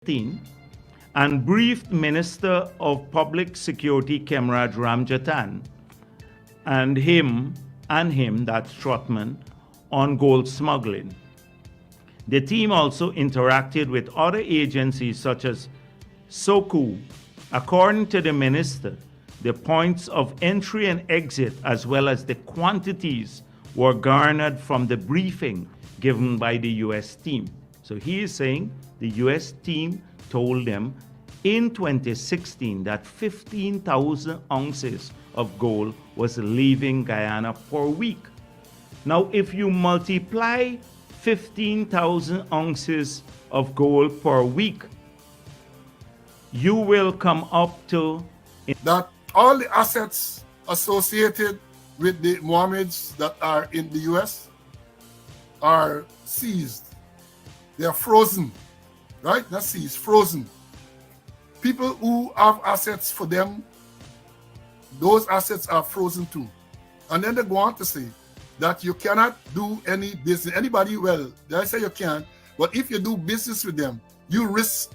and briefed Minister of Public Security Kemraj Ramjatan and him, that's Trotman, on gold smuggling. The team also interacted with other agencies such as OCCULT. According to the minister, the points of entry and exit as well as the quantities were garnered from the briefing given by the U.S. team. So he is saying the U.S. team told them in 2016 that 15,000 ounces of gold was leaving Guyana per week. Now, if you multiply 15,000 ounces of gold per week, you will come up to that all the assets associated with the Mohameds that are in the U.S. are seized. They are frozen, right? Not seized, frozen. People who have assets for them, those assets are frozen too. And then they go on to say that you cannot do any business. Anybody, well, they say you can, but if you do business with them, you risk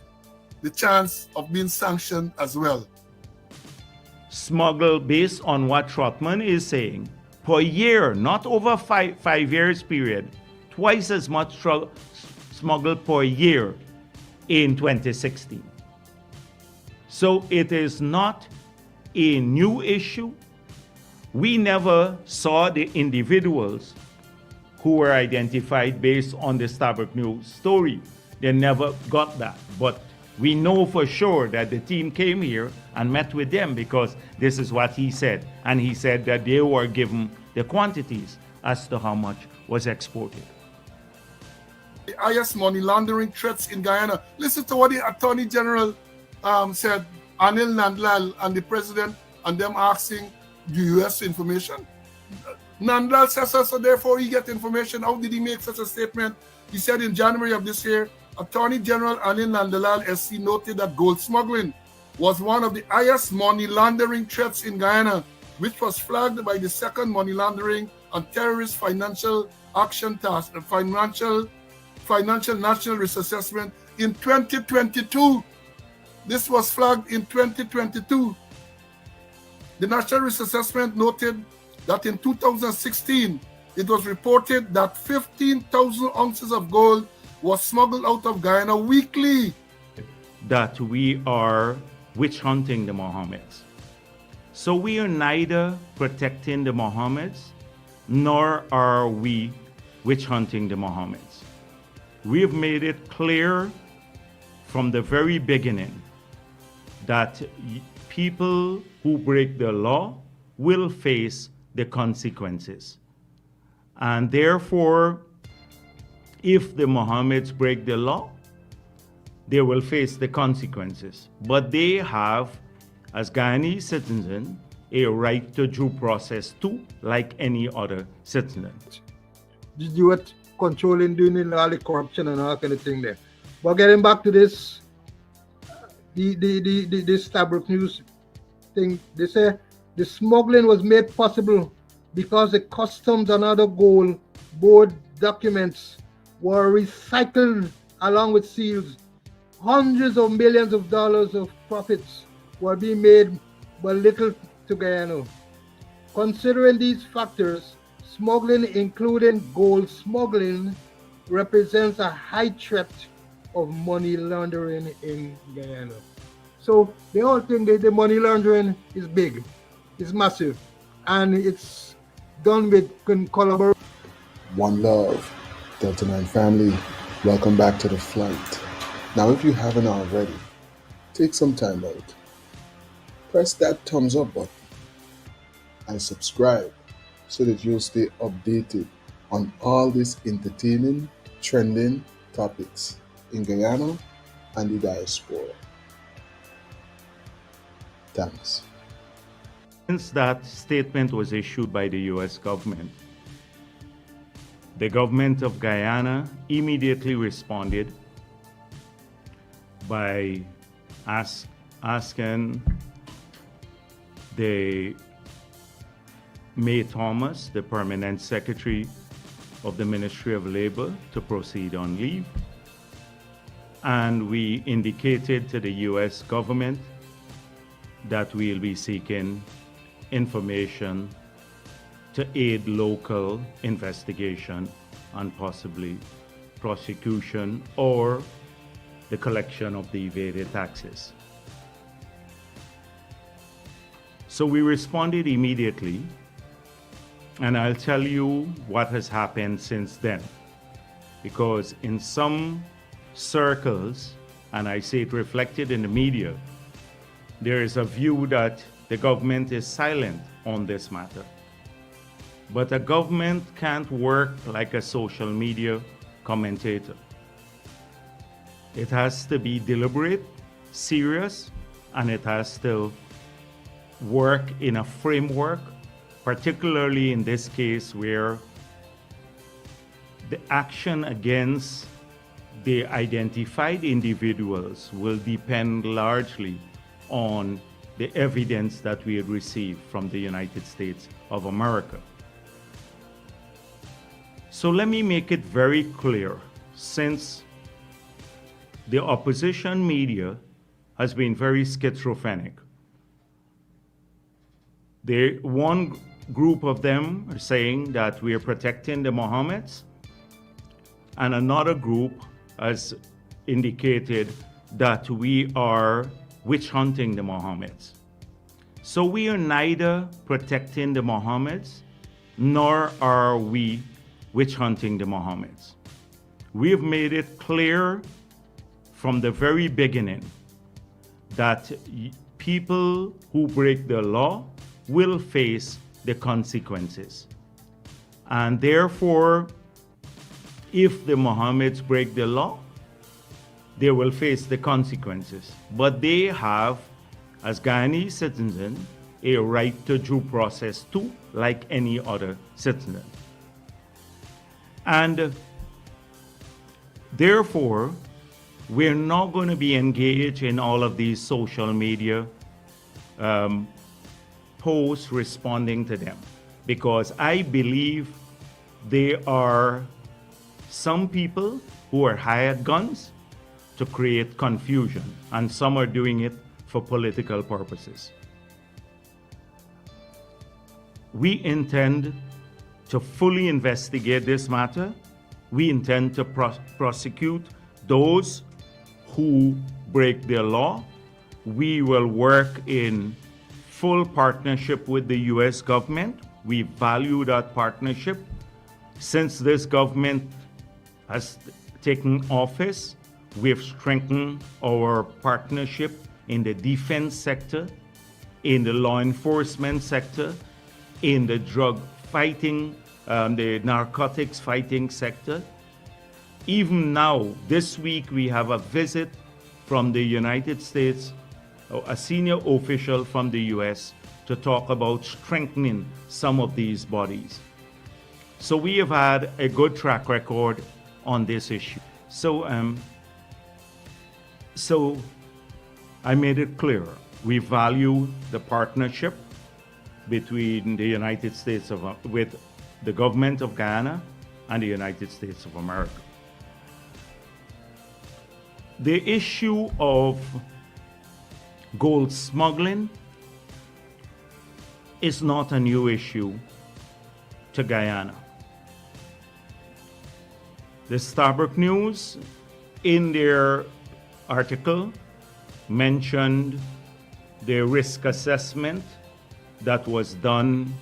the chance of being sanctioned as well. Smuggle, based on what Trotman is saying, per year, not over five years period, twice as much smuggled per year in 2016. So it is not a new issue. We never saw the individuals who were identified based on the Starbuck News story. They never got that. But we know for sure that the team came here and met with them because this is what he said. And he said that they were given the quantities as to how much was exported. The highest money laundering threats in Guyana. Listen to what the Attorney General said, Anil Nandlal and the President, and them asking the U.S. information. Nandlal says so therefore he get information. How did he make such a statement? He said in January of this year, Attorney General Anil Nandlal SC noted that gold smuggling was one of the highest money laundering threats in Guyana, which was flagged by the Second Money Laundering and Terrorist Financial Action Task, the Financial National Risk Assessment in 2022. This was flagged in 2022. The National Risk Assessment noted that in 2016, it was reported that 15,000 ounces of gold was smuggled out of Guyana weekly. That we are witch hunting the Mohameds. So we are neither protecting the Mohameds, nor are we witch hunting the Mohameds. We've made it clear from the very beginning that people who break the law will face the consequences. And therefore, if the Mohammeds break the law, they will face the consequences. But they have, as Guyanese citizens, a right to due process too, like any other citizen. You were controlling, doing all the corruption and all kind of thing there. But getting back to this, the Starbuck News thing, they say the smuggling was made possible because the customs and other gold board documents were recycled along with seals. Hundreds of millions of dollars of profits were being made but little to Guyana. Considering these factors, smuggling, including gold smuggling, represents a high threat of money laundering in Guyana. So they all think that the money laundering is big, it's massive, and it's done with collaboration. One love, Delta 9 family, welcome back to the flight. Now if you haven't already, take some time out, press that thumbs up button and subscribe so that you'll stay updated on all these entertaining, trending topics in Guyana and the diaspora. Thanks. Since that statement was issued by the U.S. government, the government of Guyana immediately responded by asking the Mae Thomas, the permanent secretary of the Ministry of Labor, to proceed on leave. and we indicated to the US government that we'll be seeking information to aid local investigation and possibly prosecution or the collection of the evaded taxes. So we responded immediately, and I'll tell you what has happened since then. Because in some circles, and I see it reflected in the media, there is a view that the government is silent on this matter. But a government can't work like a social media commentator. It has to be deliberate, serious, and it has to work in a framework, particularly in this case where the action against the identified individuals will depend largely on the evidence that we had received from the United States of America. So let me make it very clear, since the opposition media has been very schizophrenic. One group of them are saying that we are protecting the Mohameds, and another group has indicated that we are witch hunting the Mohameds. So we are neither protecting the Mohameds, nor are we witch hunting the Mohameds. We have made it clear from the very beginning that people who break the law will face the consequences. And therefore, if the Mohammeds break the law, they will face the consequences. But they have, as Guyanese citizens, a right to due process too, like any other citizen. And therefore, we're not going to be engaged in all of these social media posts responding to them, because I believe they are some people who are hired guns to create confusion, and some are doing it for political purposes. We intend to fully investigate this matter. We intend to prosecute those who break their law. We will work in full partnership with the US government. We value that partnership. Since this government has taken office, we've strengthened our partnership in the defense sector, in the law enforcement sector, in the drug fighting, the narcotics fighting sector. Even now, this week, we have a visit from the United States, a senior official from the US, to talk about strengthening some of these bodies. So we have had a good track record on this issue. So I made it clear, we value the partnership between the United States with the government of Guyana and the United States of America. The issue of gold smuggling is not a new issue to Guyana. The Starbuck News, in their article, mentioned the risk assessment that was done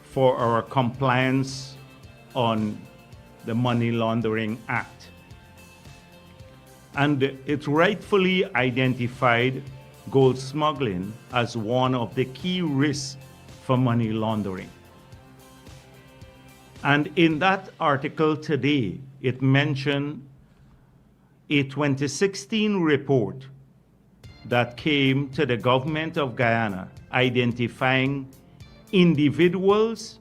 for our compliance on the Money Laundering Act. And it rightfully identified gold smuggling as one of the key risks for money laundering. And in that article today, it mentioned a 2016 report that came to the government of Guyana identifying individuals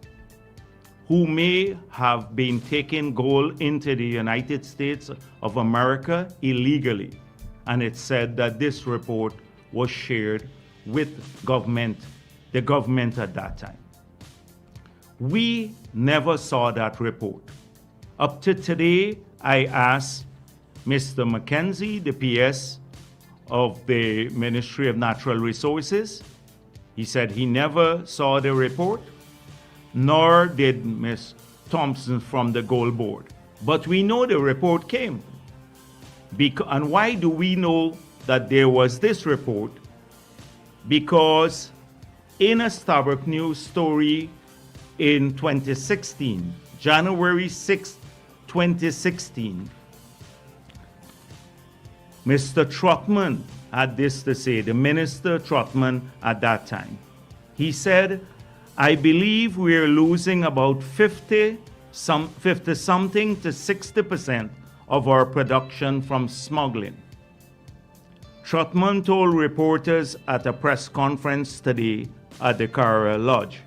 who may have been taking gold into the United States of America illegally. And it said that this report was shared with the government at that time. We never saw that report. Up to today, I asked Mr. Mackenzie, the PS of the Ministry of Natural Resources. He said he never saw the report, nor did Ms. Thompson from the Gold Board. But we know the report came. And why do we know that there was this report? Because in a Starbuck News story in 2016, January 6, 2016, Mr. Trotman had this to say, the Minister Trotman at that time. He said, I believe we're losing about 50 something to 60% of our production from smuggling. Trotman told reporters at a press conference today at the Cara Lodge.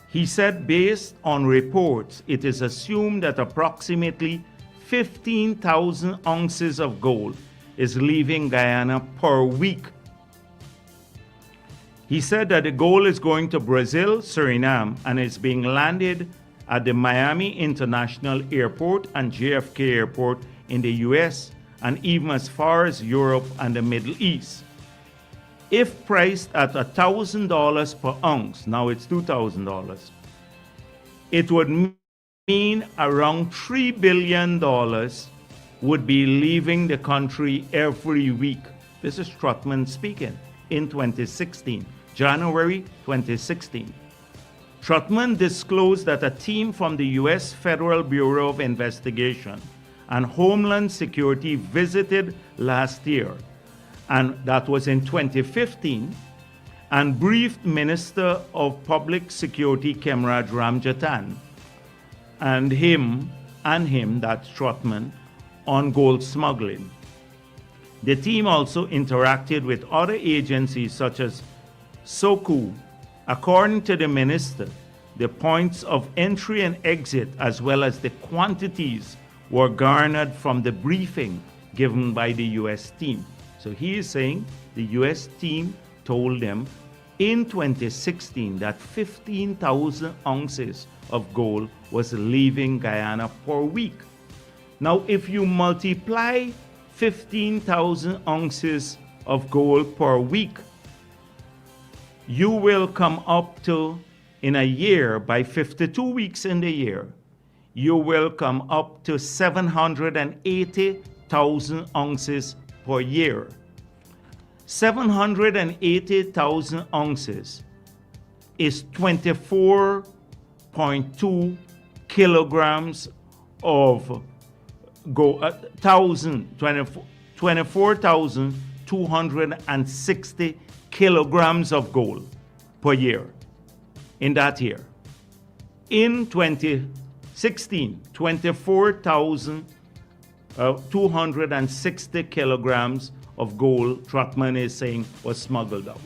He said, based on reports, it is assumed that approximately 15,000 ounces of gold is leaving Guyana per week. He said that the gold is going to Brazil, Suriname, and is being landed at the Miami International Airport and JFK Airport in the US, and even as far as Europe and the Middle East. If priced at $1,000 per ounce, now it's $2,000, it would mean around $3 billion would be leaving the country every week. This is Trotman speaking in 2016, January 2016. Trotman disclosed that a team from the U.S. Federal Bureau of Investigation and Homeland Security visited last year, and that was in 2015, and briefed Minister of Public Security Kemraj Ramjatan and him, that's Trotman, on gold smuggling. The team also interacted with other agencies such as OCCULT. According to the minister, the points of entry and exit as well as the quantities were garnered from the briefing given by the U.S. team. So he is saying the U.S. team told them in 2016 that 15,000 ounces of gold was leaving Guyana per week. Now, if you multiply 15,000 ounces of gold per week, you will come up to, in a year, by 52 weeks in the year, you will come up to 780,000 ounces per year. 780,000 ounces is 24.2 kilograms of gold, 24,260 kilograms of gold per year in that year. In 2016, 24,260 kilograms of gold, Trotman is saying, was smuggled out.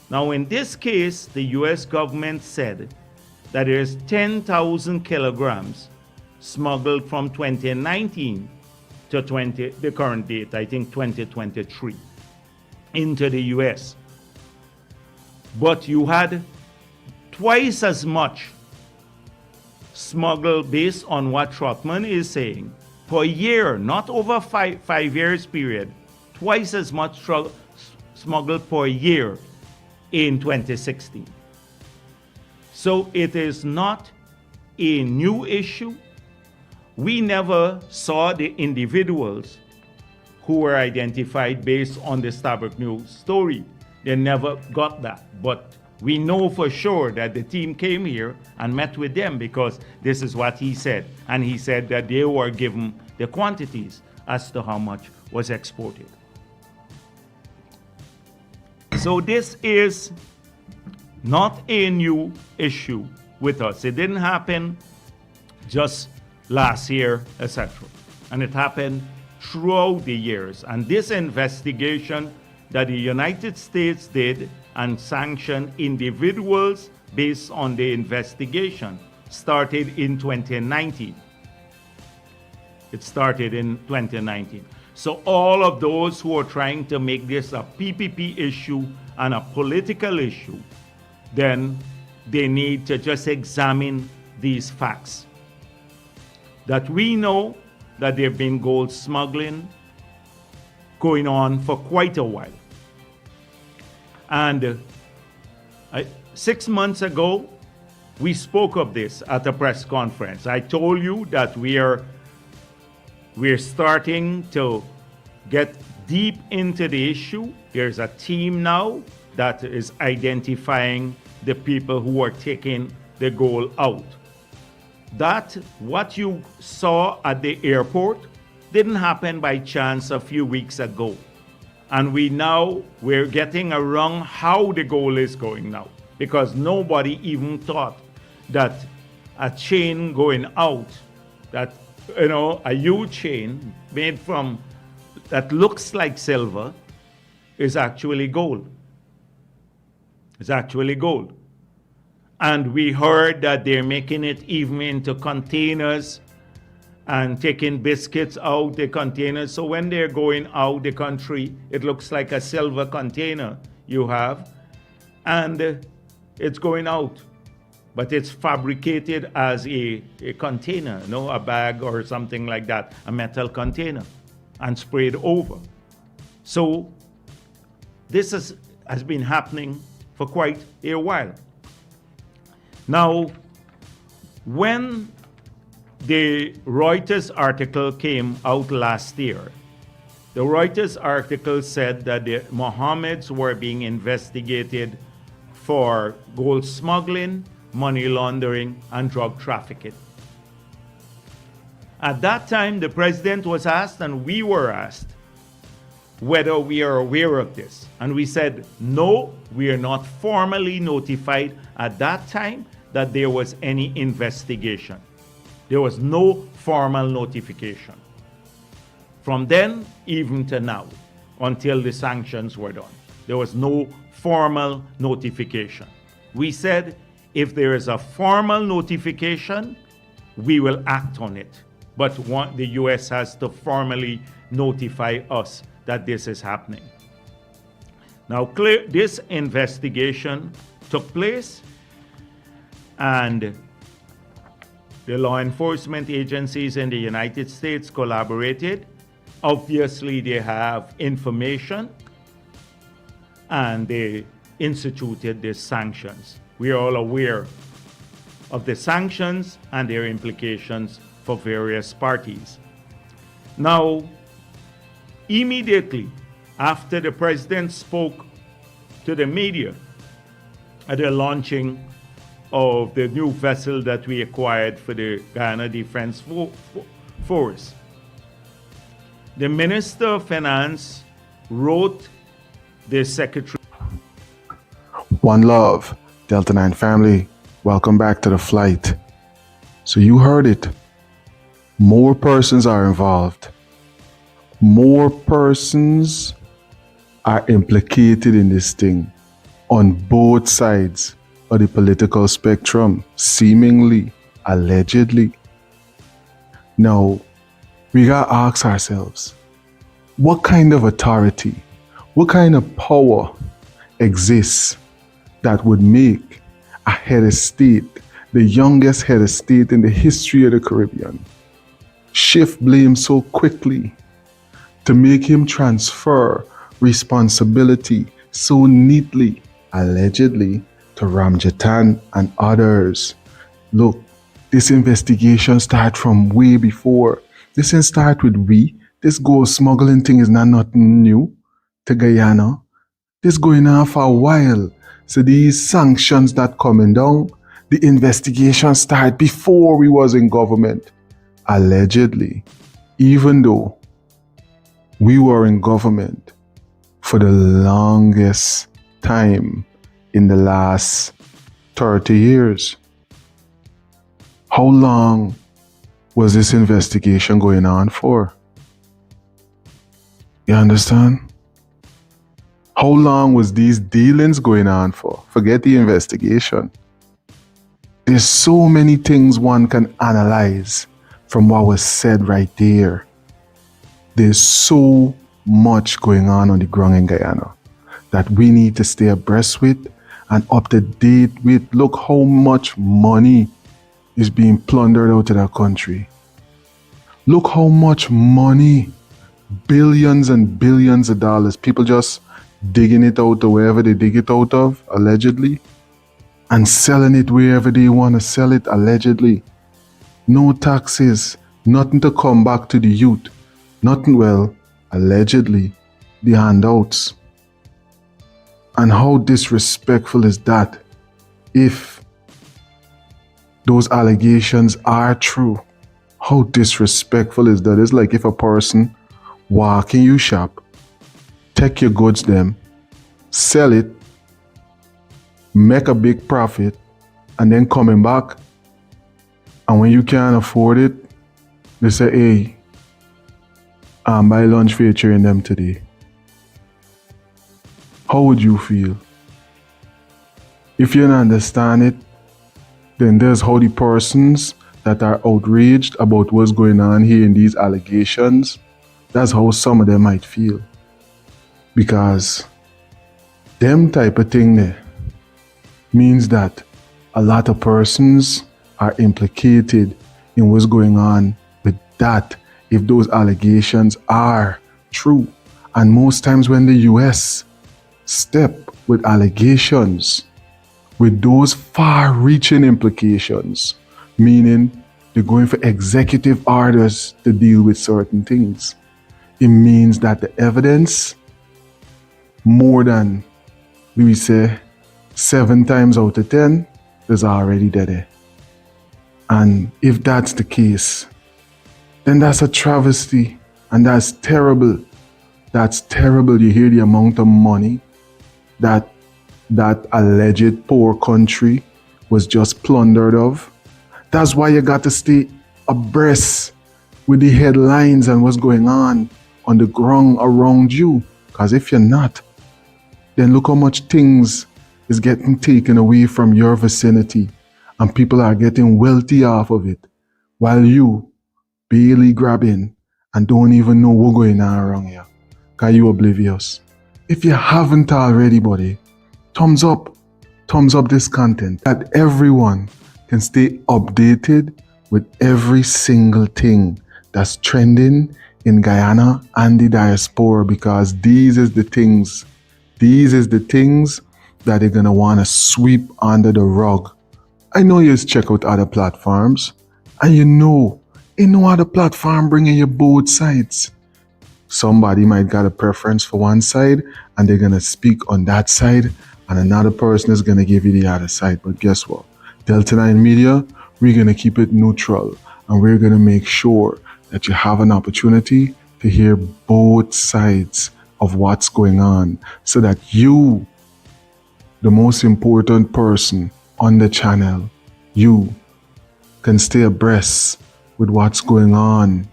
Now, in this case, the U.S. government said that there is 10,000 kilograms smuggled from 2019 to the current date, I think 2023, into the U.S. But you had twice as much smuggled, based on what Trotman is saying, per year, not over five years period, twice as much smuggled per year in 2016. So it is not a new issue. We never saw the individuals who were identified based on the Starbuck News story. They never got that. But we know for sure that the team came here and met with them, because this is what he said. And he said that they were given the quantities as to how much was exported. So this is not a new issue with us. It didn't happen just last year, etc. And it happened throughout the years. And this investigation that the United States did and sanctioned individuals based on the investigation started in 2019. It started in 2019. So all of those who are trying to make this a PPP issue and a political issue, then they need to just examine these facts. That we know that there have been gold smuggling going on for quite a while. And 6 months ago, we spoke of this at a press conference. I told you that we're starting to get deep into the issue. There's a team now that is identifying the people who are taking the gold out. That, what you saw at the airport, didn't happen by chance a few weeks ago. And we're getting around how the gold is going now, because nobody even thought that a chain going out, that, a huge chain made from, that looks like silver, is actually gold. It's actually gold. And we heard that they're making it even into containers and taking biscuits out the containers. So when they're going out the country, it looks like a silver container you have, and it's going out. But it's fabricated as a container, a bag or something like that, a metal container, and sprayed over. So this has been happening for quite a while. Now, when the Reuters article came out last year, the Reuters article said that the Mohameds were being investigated for gold smuggling, money laundering, and drug trafficking. At that time, the president was asked, and we were asked, whether we are aware of this. And we said, no, we are not formally notified at that time that there was any investigation. There was no formal notification. From then, even to now, until the sanctions were done, there was no formal notification. We said, if there is a formal notification, we will act on it. But the US has to formally notify us that this is happening. Now, this investigation took place, and the law enforcement agencies in the United States collaborated. Obviously, they have information, and they instituted the sanctions. We are all aware of the sanctions and their implications for various parties. Now, immediately after the president spoke to the media at the launching of the new vessel that we acquired for the Guyana Defense Force, the Minister of Finance wrote the Secretary. One love, Delta 9 family. Welcome back to the flight. So you heard it. More persons are involved. More persons are implicated in this thing on both sides of the political spectrum, seemingly, allegedly. Now, we gotta ask ourselves, what kind of authority, what kind of power exists that would make a head of state, the youngest head of state in the history of the Caribbean, shift blame so quickly, to make him transfer responsibility so neatly, allegedly, to Ramjatan and others? Look, this investigation started from way before. This didn't start with we. This gold smuggling thing is not nothing new to Guyana. This going on for a while. So these sanctions that coming down, the investigation started before we was in government. Allegedly, even though we were in government for the longest time in the last 30 years. How long was this investigation going on for? You understand? How long was these dealings going on for? Forget the investigation. There's so many things one can analyze from what was said right there. There's so much going on the ground in Guyana that we need to stay abreast with and up to date with. Look how much money is being plundered out of that country. Look how much money, billions and billions of dollars, people just digging it out of wherever they dig it out of, allegedly, and selling it wherever they want to sell it, allegedly. No taxes, nothing to come back to the youth. Nothing, well, allegedly, the handouts. And how disrespectful is that if those allegations are true? How disrespectful is that? It's like if a person walk in your shop, take your goods them, sell it, make a big profit, and then coming back, and when you can't afford it, they say, hey, buy lunch for you cheering them today. How would you feel? If you don't understand it, then there's how the persons that are outraged about what's going on here in these allegations, that's how some of them might feel. Because them type of thing there means that a lot of persons are implicated in what's going on with that if those allegations are true. And most times when the US step with allegations with those far-reaching implications, meaning they're going for executive orders to deal with certain things, it means that the evidence, more than, we say, 7 times out of 10, is already there. And if that's the case, then that's a travesty, and that's terrible. That's terrible. You hear the amount of money that alleged poor country was just plundered of. That's why you got to stay abreast with the headlines and what's going on the ground around you. Because if you're not, then look how much things is getting taken away from your vicinity, and people are getting wealthy off of it, while you barely grabbing and don't even know what's going on around here, because you oblivious. If you haven't already, buddy, thumbs up this content, that everyone can stay updated with every single thing that's trending in Guyana and the diaspora, because these is the things that they're gonna want to sweep under the rug. I know you check out other platforms, and you know other platform bringing you both sides. Somebody might got a preference for one side, and they're gonna speak on that side, and another person is gonna give you the other side. But guess what? Delta 9 Media, we're gonna keep it neutral, and we're gonna make sure that you have an opportunity to hear both sides of what's going on, so that you, the most important person on the channel, you can stay abreast with what's going on.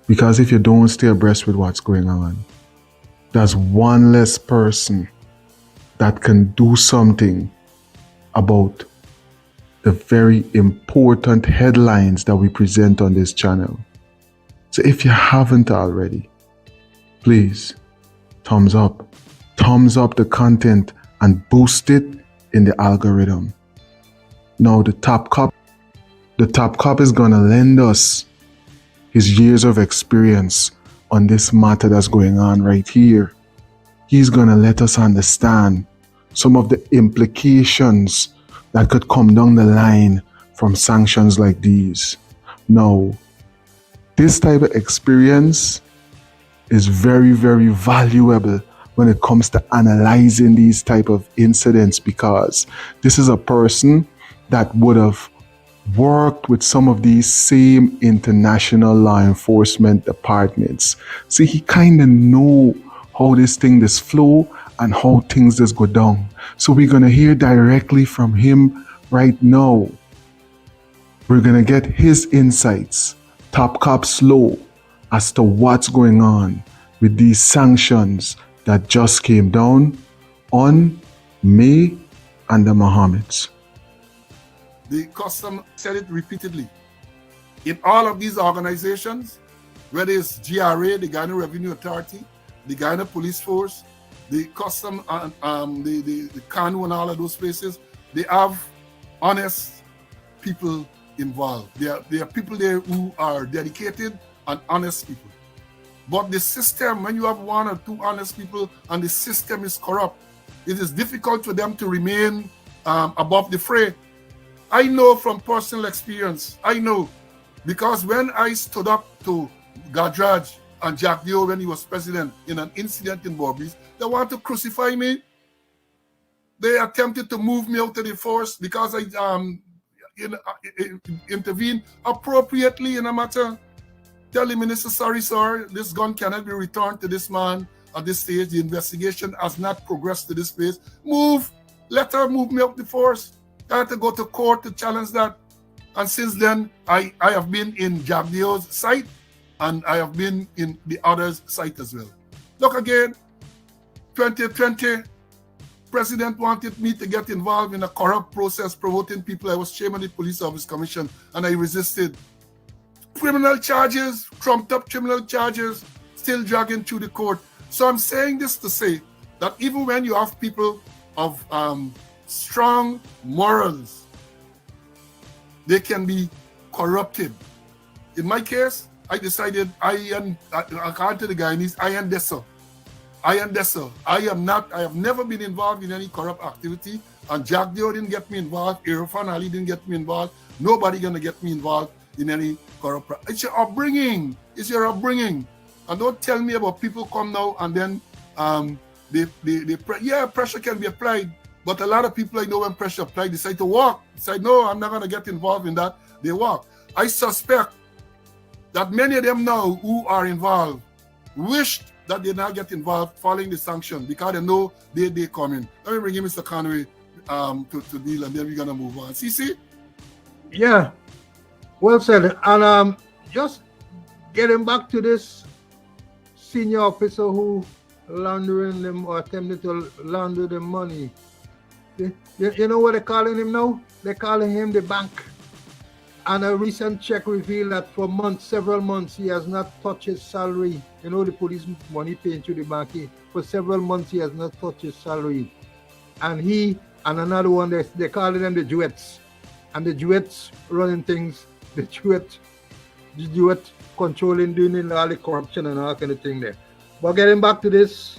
Because if you don't stay abreast with what's going on, there's one less person that can do something about the very important headlines that we present on this channel. So if you haven't already, please thumbs up the content and boost it in the algorithm. Now the top cop is gonna lend us his years of experience on this matter that's going on right here. He's gonna let us understand some of the implications that could come down the line from sanctions like these. Now, this type of experience is very, very valuable when it comes to analyzing these type of incidents, because this is a person that would have worked with some of these same international law enforcement departments. See, he kind of know how this flow and how things just go down. So we're going to hear directly from him right now. We're going to get his insights, top cop slow, as to what's going on with these sanctions that just came down on Mae and the Mohameds. The custom said it repeatedly. In all of these organizations, whether it's GRA, the Guyana Revenue Authority, the Guyana Police Force, the custom, the CANU and all of those places, they have honest people involved. There are people there who are dedicated and honest people. But the system, when you have one or two honest people and the system is corrupt, it is difficult for them to remain above the fray. I know from personal experience, I know, because when I stood up to Gadraj and Jack Dio when he was president in an incident in Bobby's, they want to crucify me. They attempted to move me out of the force because I intervened appropriately in a matter. Tell the minister, sorry, sir, this gun cannot be returned to this man at this stage. The investigation has not progressed to this place. Move. Let her move me up the force. I had to go to court to challenge that. And since then, I have been in Jack Dio's site and I have been in the other's site as well. Look again, 2020, President wanted me to get involved in a corrupt process promoting people. I was chairman of the Police Service Commission and I resisted. Criminal charges, trumped up criminal charges, still dragging through the court. So I'm saying this to say that even when you have people of strong morals, they can be corrupted. In my case, I decided according to the Guyanese, I am Deso. I have never been involved in any corrupt activity, and Jack Dio didn't get me involved, Irfan Ali didn't get me involved, nobody gonna get me involved in any corrupt. It's your upbringing. It's your upbringing. And don't tell me about people come now and then pressure can be applied, but a lot of people I know when pressure applied decide to walk. Decide, no, I'm not gonna get involved in that. They walk. I suspect that many of them now who are involved wished that they not get involved following the sanction because they know they coming. Let me bring in Mr. Conway to deal, and then we're gonna move on. CC? Yeah, well said. And just getting back to this senior officer who laundering them or attempting to launder the money. You know what they're calling him now? They're calling him the bank. And a recent check revealed that for months, several months, he has not touched his salary. You know, the police money paying to the bank. For several months, he has not touched his salary. And he and another one, they're calling them the duets. And the duets running things, the duet controlling, doing all the corruption and all kind of thing there. But getting back to this,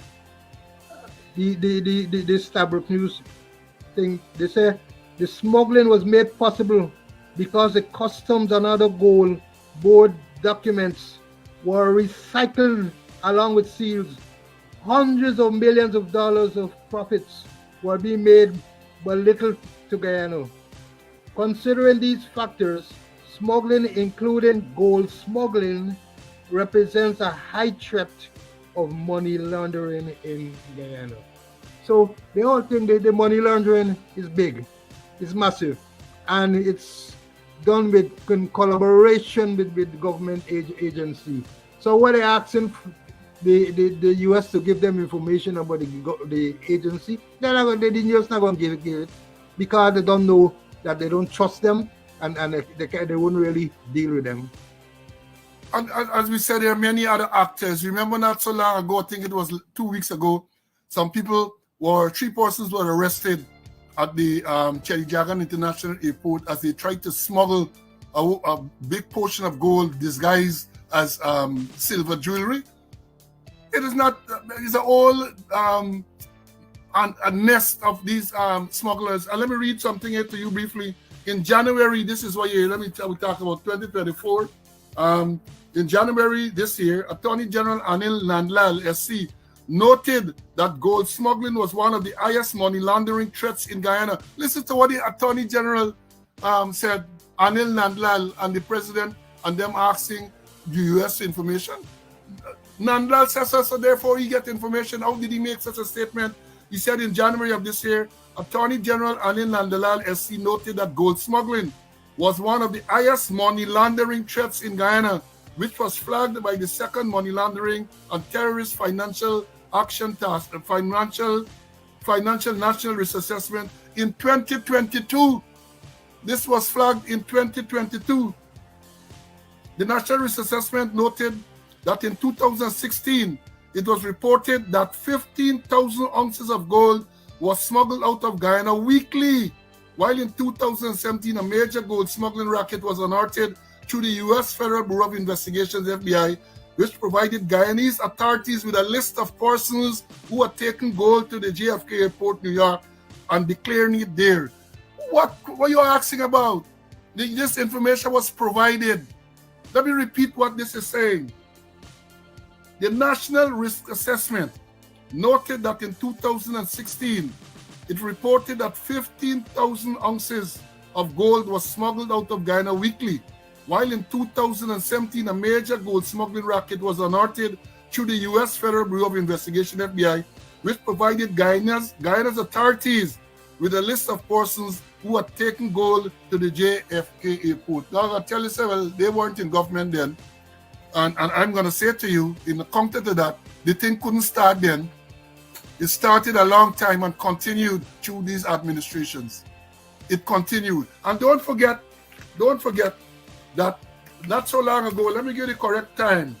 the Stabrook News thing, they say the smuggling was made possible because the customs and other gold board documents were recycled along with seals. Hundreds of millions of dollars of profits were being made but little to Guyana. Considering these factors, smuggling, including gold smuggling, represents a high threat of money laundering in Guyana. So the whole thing, the money laundering is big, it's massive, and it's done in collaboration with government agency. So what they're asking the US to give them information about the agency, the US not going to give it because they don't know, that they don't trust them, and they won't really deal with them. And as we said, there are many other actors. Remember not so long ago, I think it was 2 weeks ago, three persons were arrested at the Cherry Jagan International Airport as they tried to smuggle a big portion of gold disguised as silver jewelry. It is not, it's all a nest of these smugglers. And let me read something here to you briefly. In January, this is what year, we talk about 2024. In January this year, Attorney General Anil Nandlal, SC, noted that gold smuggling was one of the highest money laundering threats in Guyana. Listen to what the Attorney General said, Anil Nandlal and the President, and them asking the US information. Nandlal says so therefore he get information. How did he make such a statement? He said in January of this year, Attorney General Anil Nandlal SC noted that gold smuggling was one of the highest money laundering threats in Guyana, which was flagged by the Second Money Laundering and Terrorist Financial Action Task, the Financial National Risk Assessment in 2022. This was flagged in 2022. The National Risk Assessment noted that in 2016, it was reported that 15,000 ounces of gold was smuggled out of Guyana weekly. while in 2017 a major gold smuggling racket was unearthed through the U.S. Federal Bureau of Investigations, FBI, which provided Guyanese authorities with a list of persons who had taken gold to the JFK Airport, New York, and declaring it there. What are you asking about? This information was provided. Let me repeat what this is saying. The National Risk Assessment noted that in 2016, it reported that 15,000 ounces of gold was smuggled out of Guyana weekly, while in 2017, a major gold smuggling racket was unearthed through the U.S. Federal Bureau of Investigation, FBI, which provided Guyana's authorities with a list of persons who had taken gold to the JFK Airport. Now, I'll tell you, well, they weren't in government then. And I'm going to say to you, in the counter to that, the thing couldn't start then. It started a long time and continued through these administrations. It continued. And don't forget that not so long ago, let me give you the correct time.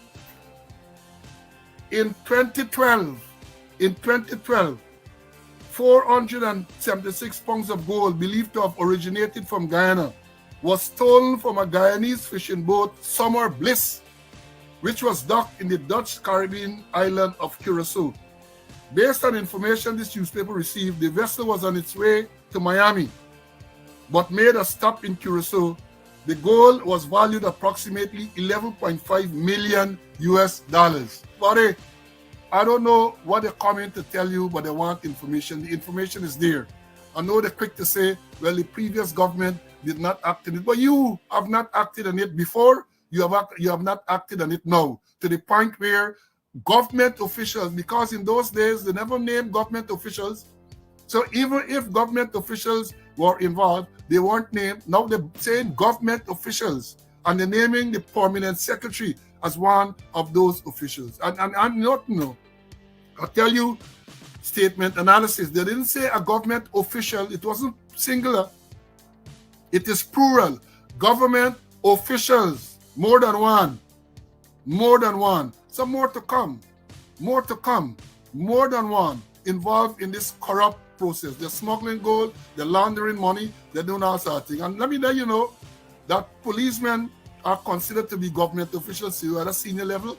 In 2012, 476 pounds of gold believed to have originated from Guyana was stolen from a Guyanese fishing boat, Summer Bliss, which was docked in the Dutch Caribbean island of Curacao. Based on information this newspaper received, the vessel was on its way to Miami, but made a stop in Curacao. The gold was valued approximately $11.5 million US. But I don't know what they're coming to tell you, but they want information. The information is there. I know they're quick to say, well, the previous government did not act on it, but you have not acted on it before. You have not acted on it now, to the point where government officials, because in those days they never named government officials, so even if government officials were involved, they weren't named. Now they're saying government officials, and they're naming the permanent secretary as one of those officials. And I'm not, I'll tell you, statement analysis. They didn't say a government official. It wasn't singular. It is plural. Government officials, more than one. Some more to come, more than one involved in this corrupt process. They're smuggling gold, they're laundering money, they're doing all sorts of things. And let me let you know that policemen are considered to be government officials who are at a senior level.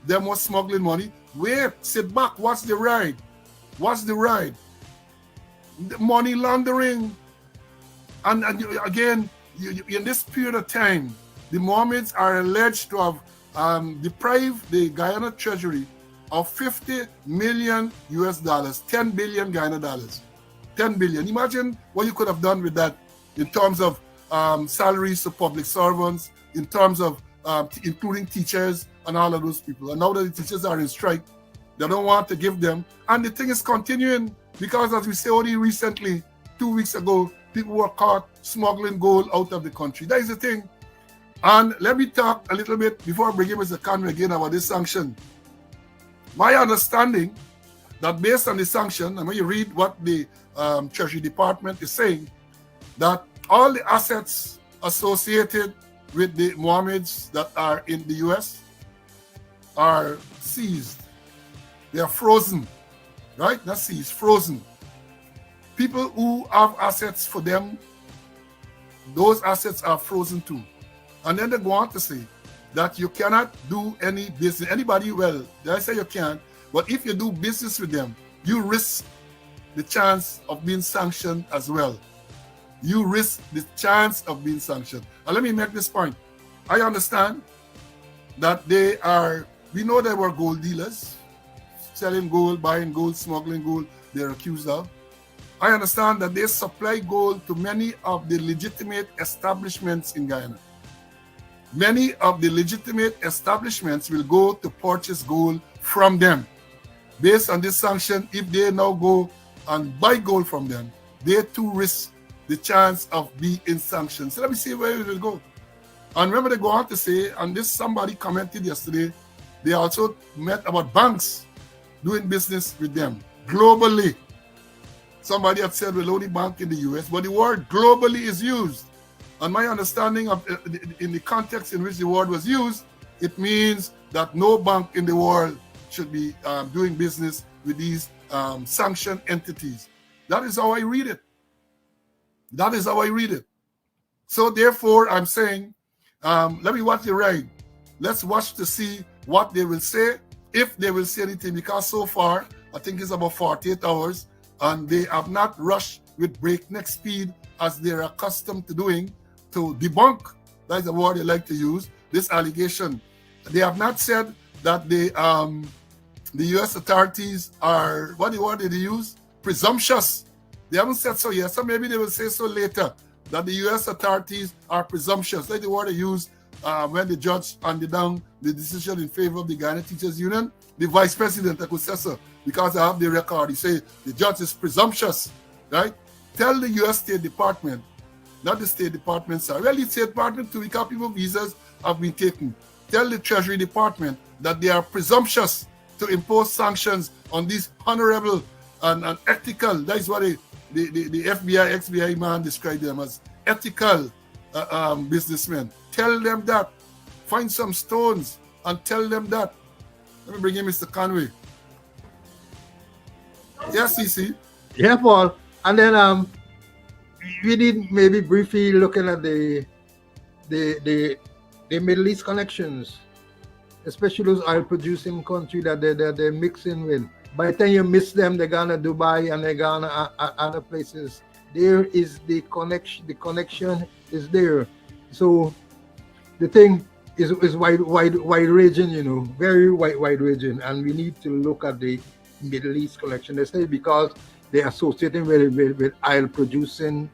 They're more smuggling money. Wait, sit back, watch the ride. The money laundering. And again, in this period of time, the Mohameds are alleged to have deprived the Guyana Treasury of $50 million US, 10 billion Guyana dollars. 10 billion. Imagine what you could have done with that in terms of salaries to public servants, in terms of including teachers and all of those people. And now that the teachers are in strike, they don't want to give them. And the thing is continuing because, as we say only recently, 2 weeks ago, people were caught smuggling gold out of the country. That is the thing. And let me talk a little bit before I bring in Mr. Conway again about this sanction. My understanding that based on the sanction, and when you read what the Treasury Department is saying, that all the assets associated with the Mohameds that are in the U.S. are seized. They are frozen, right? Not seized, frozen. People who have assets for them, those assets are frozen too. And then they go on to say that you cannot do any business. Anybody, well, they say you can, but if you do business with them, you risk the chance of being sanctioned as well. You risk the chance of being sanctioned. And let me make this point. I understand that we know they were gold dealers, selling gold, buying gold, smuggling gold, they're accused of. I understand that they supply gold to many of the legitimate establishments in Guyana. Many of the legitimate establishments will go to purchase gold from them. Based on this sanction, if they now go and buy gold from them, they too risk the chance of being sanctioned. So let me see where it will go. And remember, they go on to say, and this somebody commented yesterday, they also met about banks doing business with them globally. Somebody had said, well, only bank in the US, but the word globally is used. And my understanding of in the context in which the word was used, it means that no bank in the world should be doing business with these sanctioned entities. That is how I read it. That is how I read it. So therefore, I'm saying, let me watch the ride. Let's watch to see what they will say, if they will say anything, because so far, I think it's about 48 hours, and they have not rushed with breakneck speed as they're accustomed to doing to debunk, that's the word they like to use, this allegation. They have not said that the U.S. authorities are, what word did they use? Presumptuous. They haven't said so yet, so maybe they will say so later, that the U.S. authorities are presumptuous. That's the word they use when the judge handed down the decision in favor of the Guyana Teachers Union. The vice president, I could say so, because I have the record, he said the judge is presumptuous, right? Tell the U.S. State Department, not the State Department, sir. Well, the State Department, too, because people visas have been taken. Tell the Treasury Department that they are presumptuous to impose sanctions on these honorable and ethical, that is what the FBI, ex-FBI man described them as, ethical businessmen. Tell them that. Find some stones and tell them that. Let me bring in Mr. Conway. Yes, CC. Yeah, Paul. And then we did maybe briefly looking at the Middle East connections, especially those oil producing countries that they're mixing with. By the time you miss them, they're gonna Dubai and they're gonna other places. There is the connection. The connection is there. So the thing is wide ranging, you know, very wide ranging, and we need to look at the Middle East connection. They say because they're associating with oil producing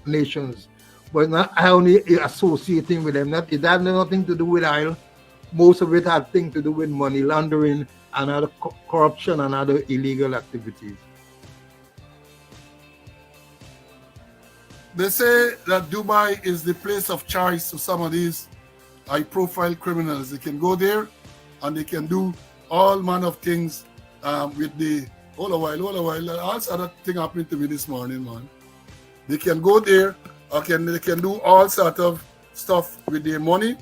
nations, but not only associating with them. It had nothing to do with oil. Most of it had things to do with money laundering and other corruption and other illegal activities. They say that Dubai is the place of choice for some of these high-profile criminals. They can go there and they can do all manner of things with the... Hold a while. Also, that thing happened to me this morning, man. They can go there, they can do all sort of stuff with their money.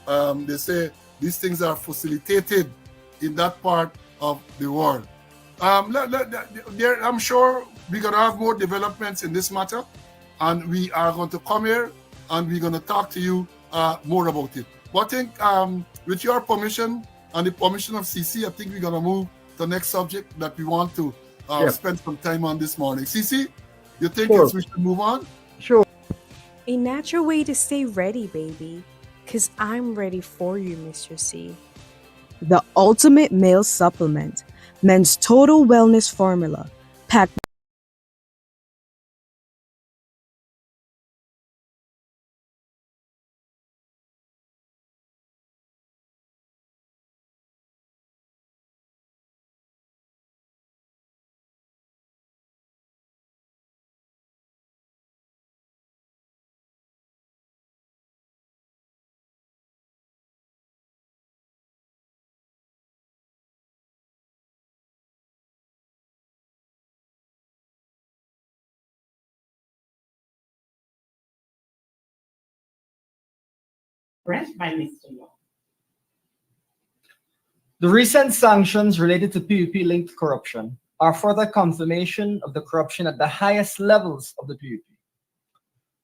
They say these things are facilitated in that part of the world. I'm sure we're going to have more developments in this matter, and we are going to come here and we're going to talk to you more about it. But I think with your permission and the permission of CC, I think we're going to move to the next subject that we want to spend some time on this morning. CC, you think we should move on? Sure. A natural way to stay ready, baby. Because I'm ready for you, Mr. C. The ultimate male supplement, men's total wellness formula, packed by Mr. Law. The recent sanctions related to PUP-linked corruption are further confirmation of the corruption at the highest levels of the PUP.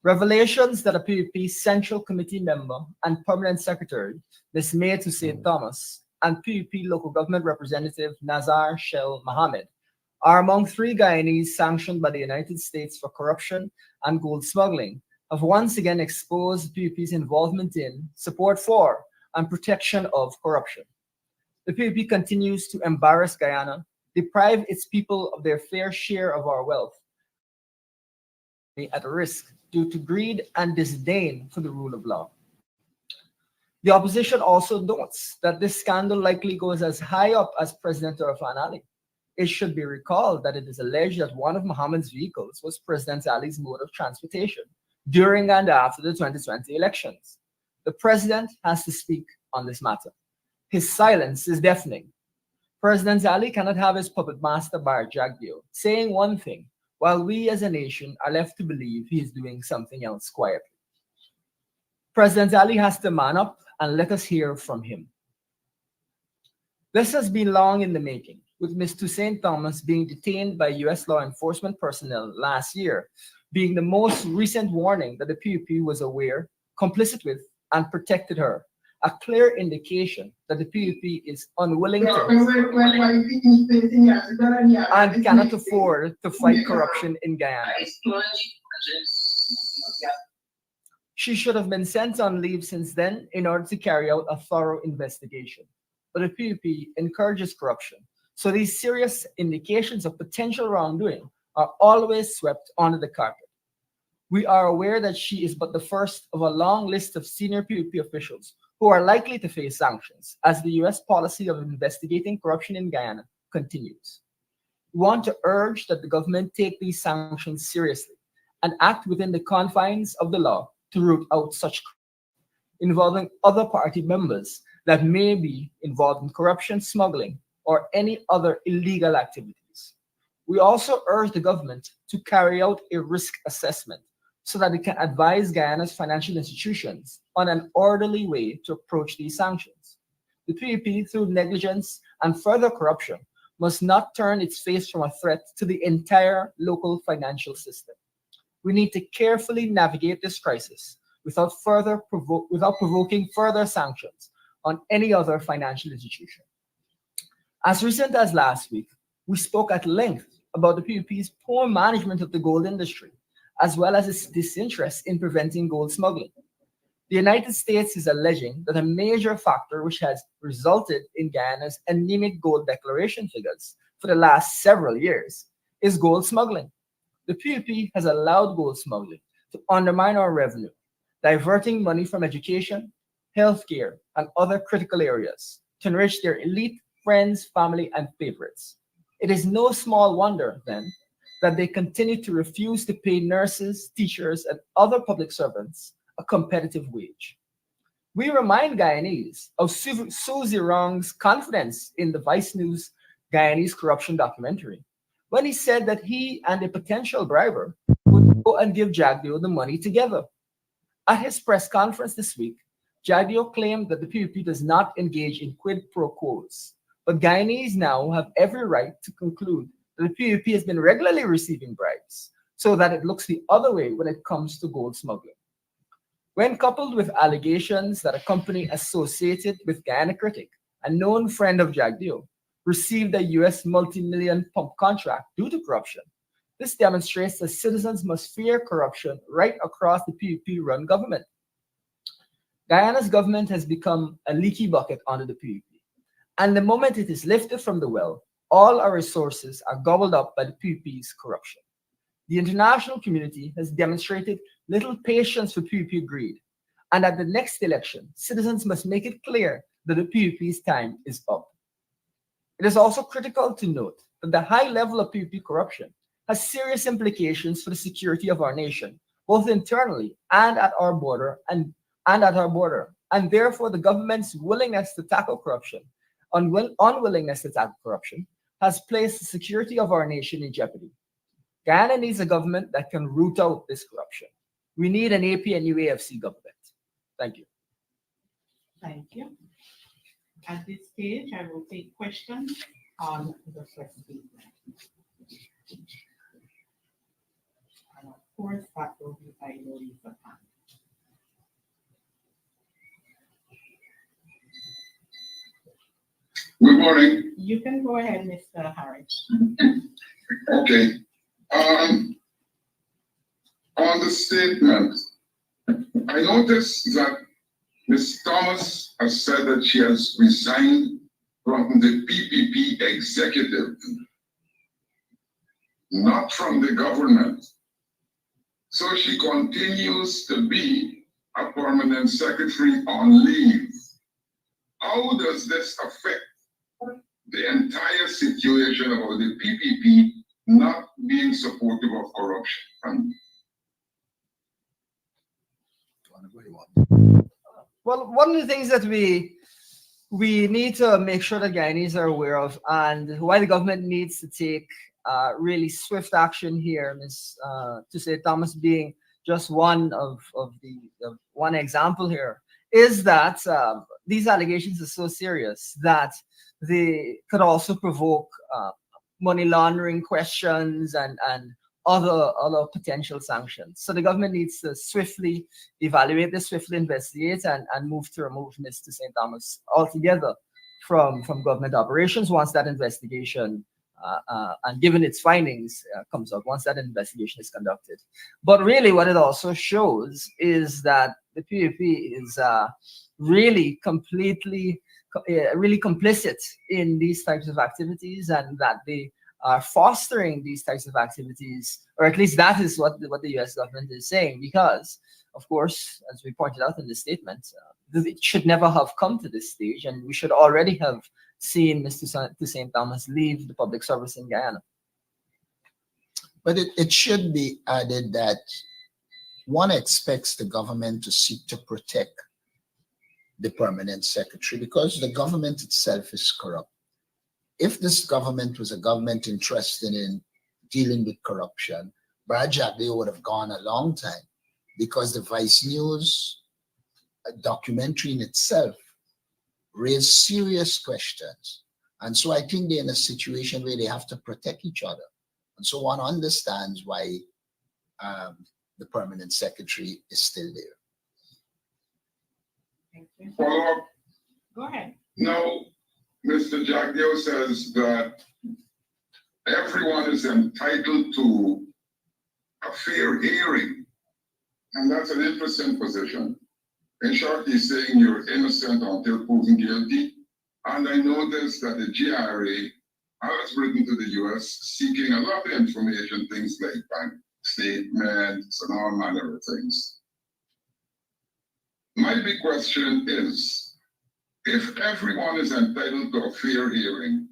Revelations that a PUP Central Committee member and Permanent Secretary, Ms. Mae Thomas, and PUP Local Government Representative Nazar Mohamed are among 3 Guyanese sanctioned by the United States for corruption and gold smuggling, have once again exposed PUP's involvement in, support for, and protection of corruption. The PUP continues to embarrass Guyana, deprive its people of their fair share of our wealth, at risk due to greed and disdain for the rule of law. The opposition also notes that this scandal likely goes as high up as President Irfan Ali. It should be recalled that it is alleged that one of Mohammed's vehicles was President Ali's mode of transportation during and after the 2020 elections. The president has to speak on this matter. His silence is deafening. President Ali cannot have his puppet master Bar Jagdeo saying one thing, while we as a nation are left to believe he is doing something else quietly. President Ali has to man up and let us hear from him. This has been long in the making, with Ms. Mae Thomas being detained by U.S. law enforcement personnel last year being the most recent warning that the PUP was aware, complicit with, and protected her, a clear indication that the PUP is unwilling to and cannot afford to fight corruption in Guyana. She should have been sent on leave since then in order to carry out a thorough investigation. But the PUP encourages corruption, so these serious indications of potential wrongdoing are always swept under the carpet. We are aware that she is but the first of a long list of senior PUP officials who are likely to face sanctions as the US policy of investigating corruption in Guyana continues. We want to urge that the government take these sanctions seriously and act within the confines of the law to root out such involving other party members that may be involved in corruption, smuggling, or any other illegal activities. We also urge the government to carry out a risk assessment so that it can advise Guyana's financial institutions on an orderly way to approach these sanctions. The PUP, through negligence and further corruption, must not turn its face from a threat to the entire local financial system. We need to carefully navigate this crisis without provoking further sanctions on any other financial institution. As recent as last week, we spoke at length about the PUP's poor management of the gold industry, as well as its disinterest in preventing gold smuggling. The United States is alleging that a major factor which has resulted in Guyana's anemic gold declaration figures for the last several years is gold smuggling. The PUP has allowed gold smuggling to undermine our revenue, diverting money from education, healthcare, and other critical areas to enrich their elite friends, family, and favorites. It is no small wonder, then, that they continue to refuse to pay nurses, teachers, and other public servants a competitive wage. We remind Guyanese of Suzy Rong's confidence in the Vice News Guyanese corruption documentary, when he said that he and a potential briber would go and give Jagdeo the money together. At his press conference this week, Jagdeo claimed that the PUP does not engage in quid pro quos, but Guyanese now have every right to conclude that the PUP has been regularly receiving bribes, so that it looks the other way when it comes to gold smuggling. When coupled with allegations that a company associated with Guyana Critic, a known friend of Jagdeo, received a US multi-million pump contract due to corruption, this demonstrates that citizens must fear corruption right across the PUP-run government. Guyana's government has become a leaky bucket under the PUP, and the moment it is lifted from the well, all our resources are gobbled up by the PUP's corruption. The international community has demonstrated little patience for PUP greed, and at the next election, citizens must make it clear that the PUP's time is up. It is also critical to note that the high level of PUP corruption has serious implications for the security of our nation, both internally and at our border, and therefore the government's willingness to tackle corruption, unwillingness to tackle corruption, has placed the security of our nation in jeopardy. Guyana needs a government that can root out this corruption. We need an APNU AFC government. Thank you. Thank you. At this stage, I will take questions on the first statement. And of course, that will be by Lisa Pan. Good morning. You can go ahead, Mr. Harris. Okay. On the statement, I noticed that Ms. Thomas has said that she has resigned from the PPP executive, not from the government. So she continues to be a permanent secretary on leave. How does this affect the entire situation about the PPP not being supportive of corruption? Well, one of the things that we need to make sure that Guyanese are aware of, and why the government needs to take really swift action here, to say Thomas being just one of one example here, is that these allegations are so serious that they could also provoke money laundering questions and other potential sanctions. So the government needs to swiftly evaluate this, swiftly investigate, and move to remove Mr. St. Thomas altogether from government operations once that investigation and given its findings comes up, once that investigation is conducted. But really what it also shows is that the PUP is really complicit in these types of activities, and that they are fostering these types of activities, or at least that is what the U.S. government is saying, because, of course, as we pointed out in the statement, it should never have come to this stage, and we should already have seen Mr. St. Thomas leave the public service in Guyana. But it should be added that one expects the government to seek to protect the permanent secretary because the government itself is corrupt. If this government was a government interested in dealing with corruption, Barajaglia would have gone a long time, because the Vice News documentary in itself raised serious questions. And so I think they're in a situation where they have to protect each other. And so one understands why the permanent secretary is still there. Thank you. Follow up. Go ahead. Now, Mr. Jagdeo says that everyone is entitled to a fair hearing. And that's an interesting position. In short, he's saying you're innocent until proven guilty. And I noticed that the GRA has written to the US seeking a lot of information, things like bank statements and all manner of things. My big question is, if everyone is entitled to a fair hearing,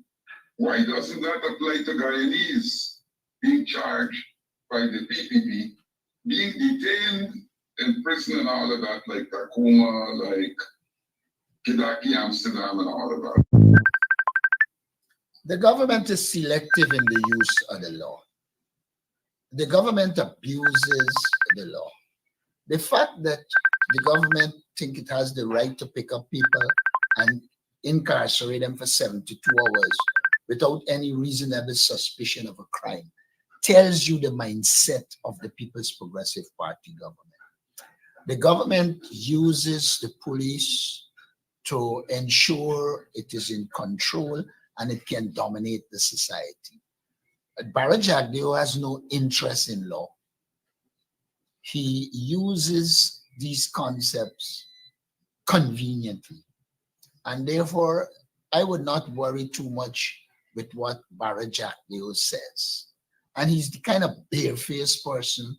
why doesn't that apply to Guyanese being charged by the PPP, being detained in prison and all of that, like Tacoma, like Kidaki, Amsterdam, and all of that? The government is selective in the use of the law. The government abuses the law. The fact that the government think it has the right to pick up people and incarcerate them for 72 hours without any reasonable suspicion of a crime tells you the mindset of the People's Progressive Party government. The government uses the police to ensure it is in control and it can dominate the society. Barajaglia has no interest in law. He uses these concepts conveniently. And therefore, I would not worry too much with what Barajaglia says. And he's the kind of barefaced person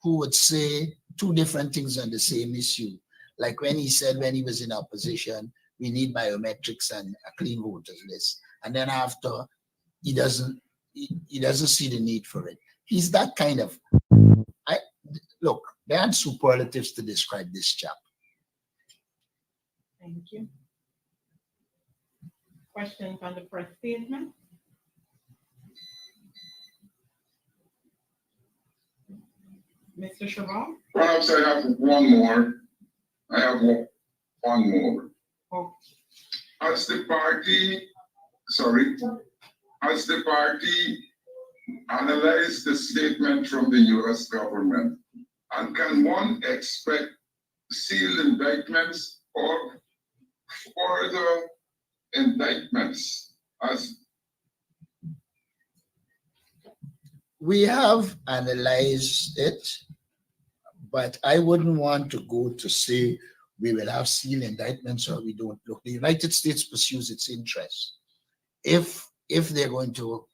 who would say two different things on the same issue. Like when he said when he was in opposition, we need biometrics and a clean voters list. And then after, he doesn't see the need for it. He's that kind of, look, there aren't superlatives to describe this chap. Thank you. Questions on the press statement? Mr. Chabot? Perhaps I have one more. I have one more. Oh. Has the party analyzed the statement from the US government? And can one expect sealed indictments or further indictments? We have analyzed it, but I wouldn't want to go to say we will have sealed indictments or we don't. Look, the United States pursues its interests. If they're going to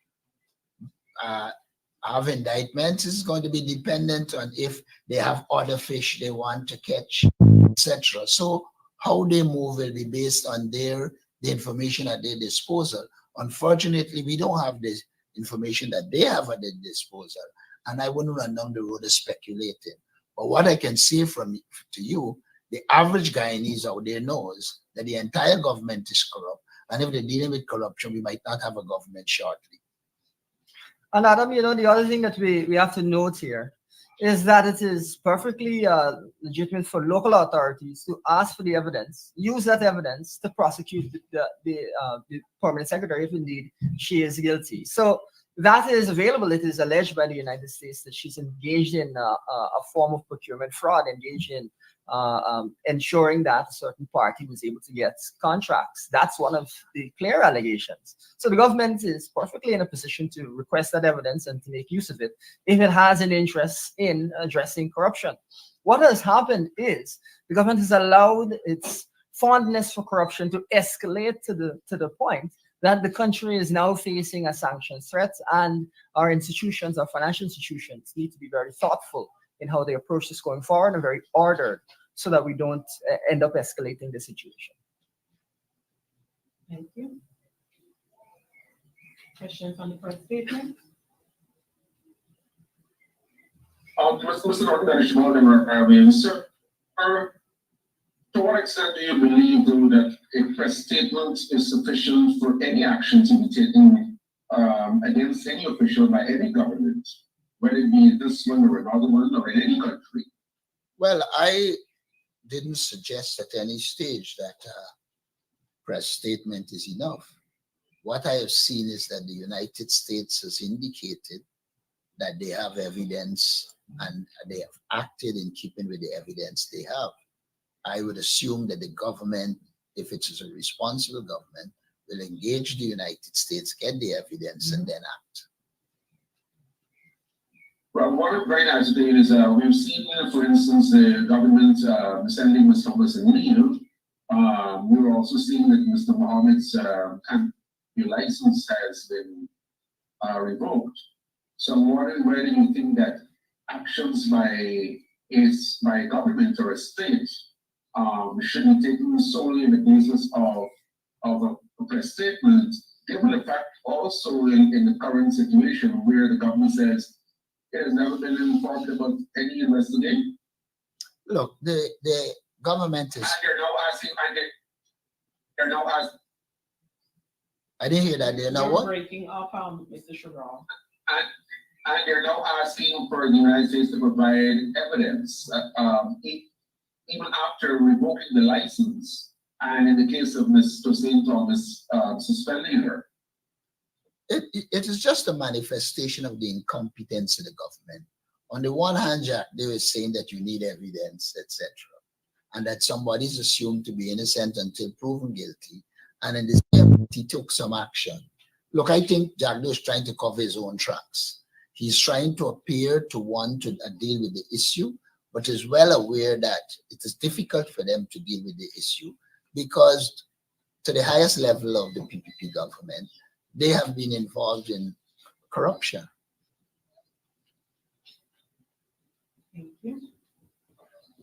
have indictments, it's going to be dependent on if they have other fish they want to catch, etc. So how they move will be based on the information at their disposal. Unfortunately, we don't have the information that they have at their disposal, and I wouldn't run down the road of speculating. But what I can say to you, the average Guyanese out there knows that the entire government is corrupt, and if they're dealing with corruption, we might not have a government shortly. And Adam, the other thing that we have to note here is that it is perfectly legitimate for local authorities to ask for the evidence, use that evidence to prosecute the permanent secretary if indeed she is guilty. So that is available. It is alleged by the United States that she's engaged in a form of procurement fraud, engaged in ensuring that a certain party was able to get contracts. That's one of the clear allegations. So the government is perfectly in a position to request that evidence and to make use of it if it has an interest in addressing corruption. What has happened is the government has allowed its fondness for corruption to escalate to the point that the country is now facing a sanctions threat, and our institutions, our financial institutions, need to be very thoughtful in how they approach this going forward and very ordered so that we don't end up escalating the situation. Thank you. Questions on the first statement? Mr. Dr. Sir, to what extent do you believe, though, that a press statement is sufficient for any action to be taken against any official by any government, whether it be this one or another one or in any country? Well, I didn't suggest at any stage that a press statement is enough. What I have seen is that the United States has indicated that they have evidence and they have acted in keeping with the evidence they have. I would assume that the government, if it is a responsible government, will engage the United States, get the evidence, and then act. Well, what right now today is we've seen, for instance, the government sending Ms. Thomas and leave. We're also seeing that Mr. Mohamed's license has been revoked. So I'm wondering, where do you think that actions by government or a state should be taken solely on the basis of a press statement, given the fact also in the current situation where the government says it has never been informed about any investigation? Look, the government is. And they're now asking, I didn't hear that. They're now what? Breaking up, Mr. Shabral. And they're now asking for the United States to provide evidence, even after revoking the license, and in the case of Ms. St. Thomas, suspending her. It is just a manifestation of the incompetence of the government. On the one hand, Jack, they were saying that you need evidence, etc., and that somebody is assumed to be innocent until proven guilty, and in the same, he took some action. Look, I think Jack is trying to cover his own tracks. He's trying to appear to want to deal with the issue, but is well aware that it is difficult for them to deal with the issue because to the highest level of the PPP government, they have been involved in corruption. Thank you.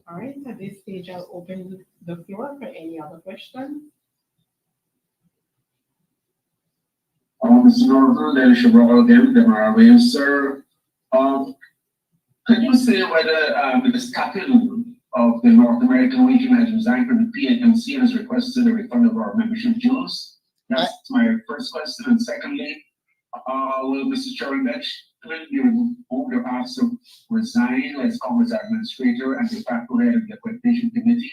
All right, at this stage, I'll open the floor for any other questions. Mr. Norton, then Shabral again, Demarawe. Sir, can you say whether the captain of the North American region has resigned from the PNC and has requested a refund of our membership dues? That's my first question. And secondly, will Mr. Chairman be removed or asked to resign as Congress administrator and de facto head of the accreditation committee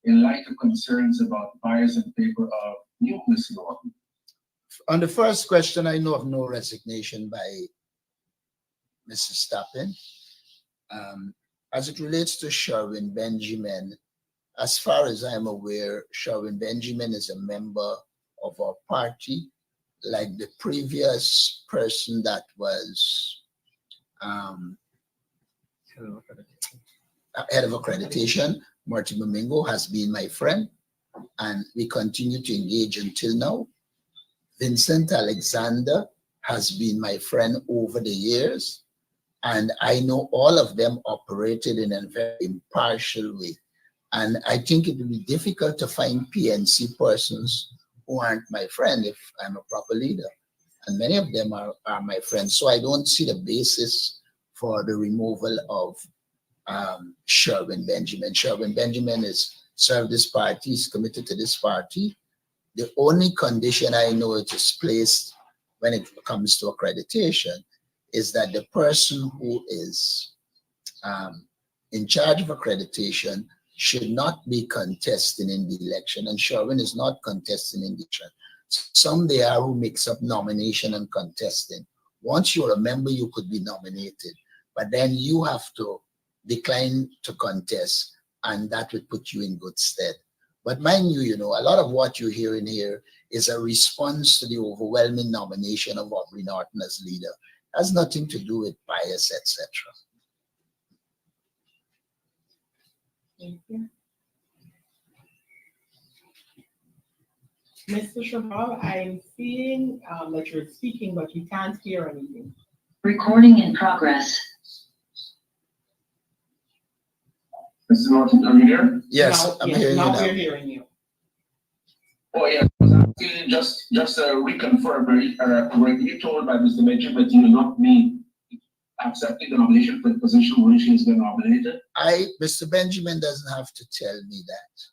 in light of concerns about bias in favor of you, Mr. Norton? On the first question, I know of no resignation by Mrs. Stappen. As it relates to Sherwin Benjamin, as far as I'm aware, Sherwin Benjamin is a member of our party, like the previous person that was head of accreditation, Marty Domingo, has been my friend, and we continue to engage until now. Vincent Alexander has been my friend over the years, and I know all of them operated in a very impartial way. And I think it will be difficult to find PNC persons who aren't my friend if I'm a proper leader. And many of them are my friends. So I don't see the basis for the removal of Sherwin Benjamin. Sherwin Benjamin has served this party, he's committed to this party. The only condition I know it is placed when it comes to accreditation is that the person who is in charge of accreditation should not be contesting in the election, and Sherwin is not contesting in the election. Some there are who mix up nomination and contesting. Once you're a member, you could be nominated, but then you have to decline to contest, and that would put you in good stead. But mind you, you know, a lot of what you're hearing here is a response to the overwhelming nomination of Aubrey Norton as leader. It has nothing to do with bias, etc. Thank you. Mr. Shabab, I'm seeing that you're speaking, but you can't hear anything. Recording in progress. Mr. Norton, are you here? Yes, Now, I'm yes, hearing you now now. we're hearing you. Oh, yeah. Just reconfirm, were you told by Mr. Benjamin that you will not be accepting the nomination for the position which he's been nominated? Mr. Benjamin doesn't have to tell me that.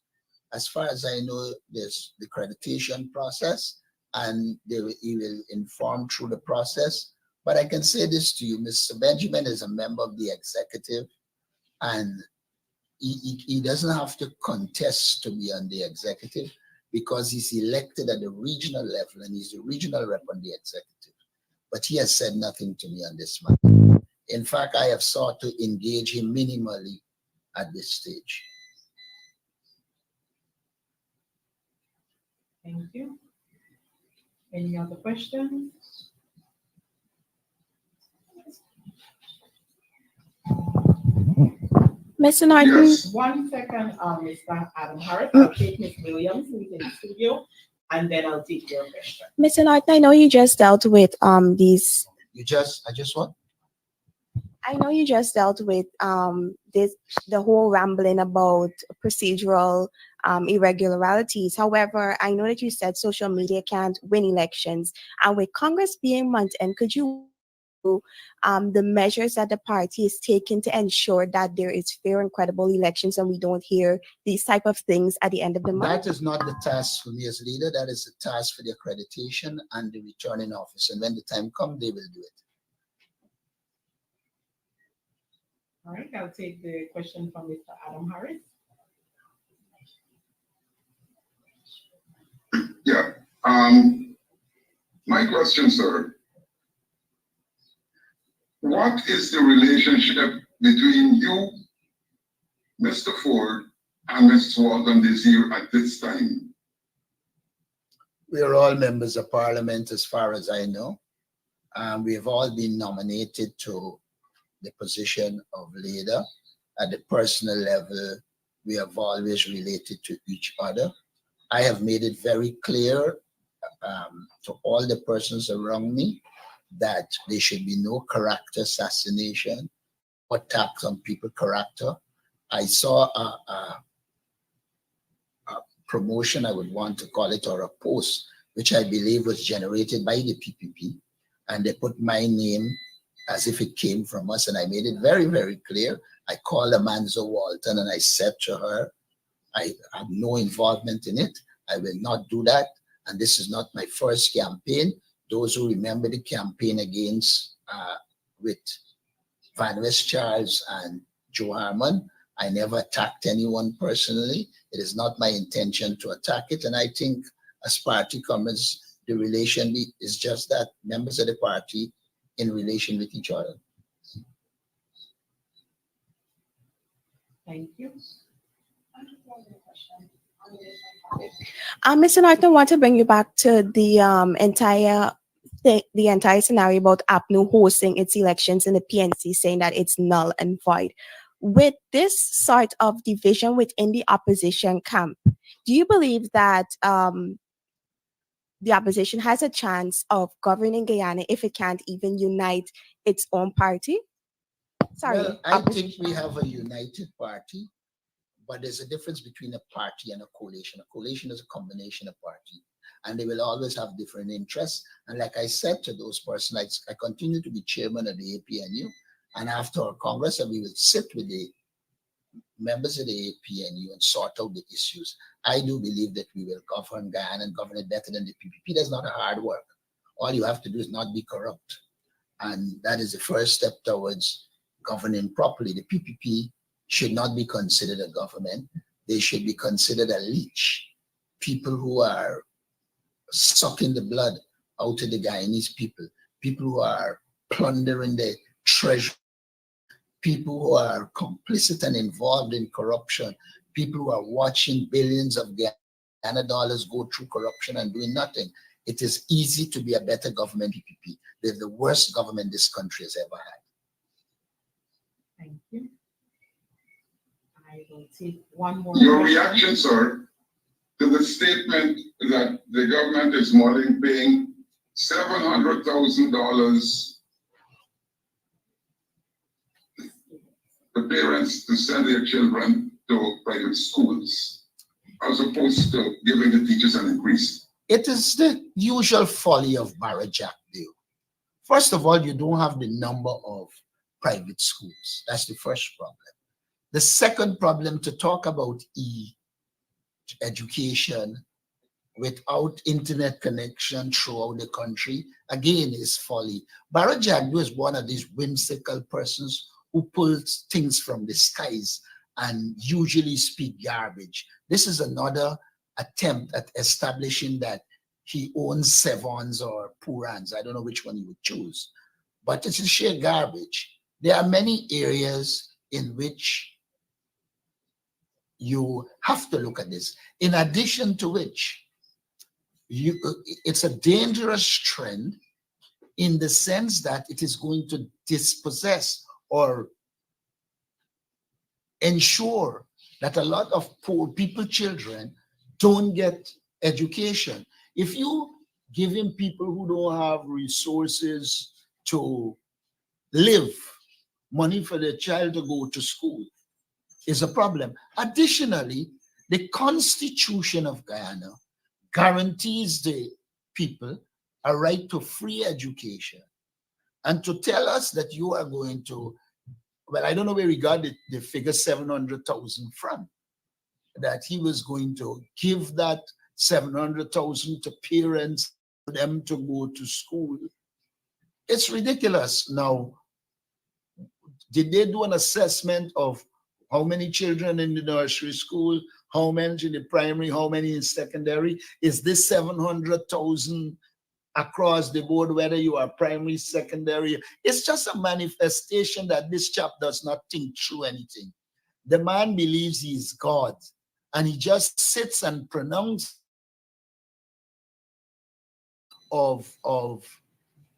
As far as I know, there's the accreditation process, and he will inform through the process. But I can say this to you, Mr. Benjamin is a member of the executive, and he doesn't have to contest to be on the executive because he's elected at the regional level and he's the regional rep on the executive. But he has said nothing to me on this matter. In fact, I have sought to engage him minimally at this stage. Thank you. Any other questions? Mr. Norton, Yes. 1 second, Mr. Adam Harris. I'll take Ms. Williams, who's in the studio, and then I'll take your question. Mr. Norton, I know you just dealt with these. I know you just dealt with the whole rambling about procedural irregularities. However, I know that you said social media can't win elections, and with Congress being month end, could you the measures that the party is taking to ensure that there is fair and credible elections and we don't hear these type of things at the end of the month? That is not the task for me as leader. That is the task for the accreditation and the returning office. And when the time comes, they will do it. All right, I'll take the question from Mr. Adam Harris. Yeah. My question, sir. What is the relationship between you, Mr. Ford, and Mrs. Walton Desir at this time? We are all members of parliament as far as I know. We have all been nominated to the position of leader. At the personal level, we have always related to each other. I have made it very clear to all the persons around me that there should be no character assassination or attacks on people's character. I saw a promotion, I would want to call it, or a post, which I believe was generated by the PPP, and they put my name as if it came from us, and I made it very, very clear. I called Amanzo Walton and I said to her, I have no involvement in it. I will not do that. And this is not my first campaign. Those who remember the campaign against with Van West Charles and Joe Harmon, I never attacked anyone personally. It is not my intention to attack it. And I think as party comrades, the relation is just that, members of the party in relation with each other. Thank you. Mr. Norton, I want to bring you back to the entire scenario about APNU hosting its elections and the PNC saying that it's null and void. With this sort of division within the opposition camp, do you believe that the opposition has a chance of governing Guyana if it can't even unite its own party? Sorry. Well, I think we have a united party, but there's a difference between a party and a coalition. A coalition is a combination of parties, and they will always have different interests. And like I said to those persons, I continue to be chairman of the APNU, and after our Congress, we will sit with the members of the APNU and sort out the issues. I do believe that we will govern Guyana and govern it better than the PPP. That's not a hard work. All you have to do is not be corrupt. And that is the first step towards governing properly. The PPP should not be considered a government. They should be considered a leech. People who are sucking the blood out of the Guyanese people. people who are plundering the treasury, people who are complicit and involved in corruption, people who are watching billions of Guyana dollars go through corruption and doing nothing. It is easy to be a better government PPP. They're the worst government this country has ever had. Thank you. I will take one more Your question. reaction, sir, to the statement that the government is modeling paying $700,000 for parents to send their children to private schools, as opposed to giving the teachers an increase? It is the usual folly of Barajak deal. First of all, you don't have the number of private schools. That's the first problem. The second problem, to talk about education without internet connection throughout the country, again, is folly. Barajak is one of these whimsical persons who pulls things from the skies and usually speak garbage. This is another attempt at establishing that he owns Sevons or Purans. I don't know which one he would choose, but it's sheer garbage. There are many areas in which you have to look at this. In addition to which, it's a dangerous trend in the sense that it is going to dispossess or ensure that a lot of poor people, children, don't get education. If you giving people who don't have resources to live money for their child to go to school, is a problem. Additionally, the Constitution of Guyana guarantees the people a right to free education. And to tell us that you are going to, well, I don't know where he got the figure 700,000 from, that he was going to give that 700,000 to parents for them to go to school. It's ridiculous. Now, did they do an assessment of how many children in the nursery school, how many in the primary, how many in secondary? Is this 700,000 across the board, whether you are primary, secondary? It's just a manifestation that this chap does not think through anything. The man believes he's God, and he just sits and pronounces of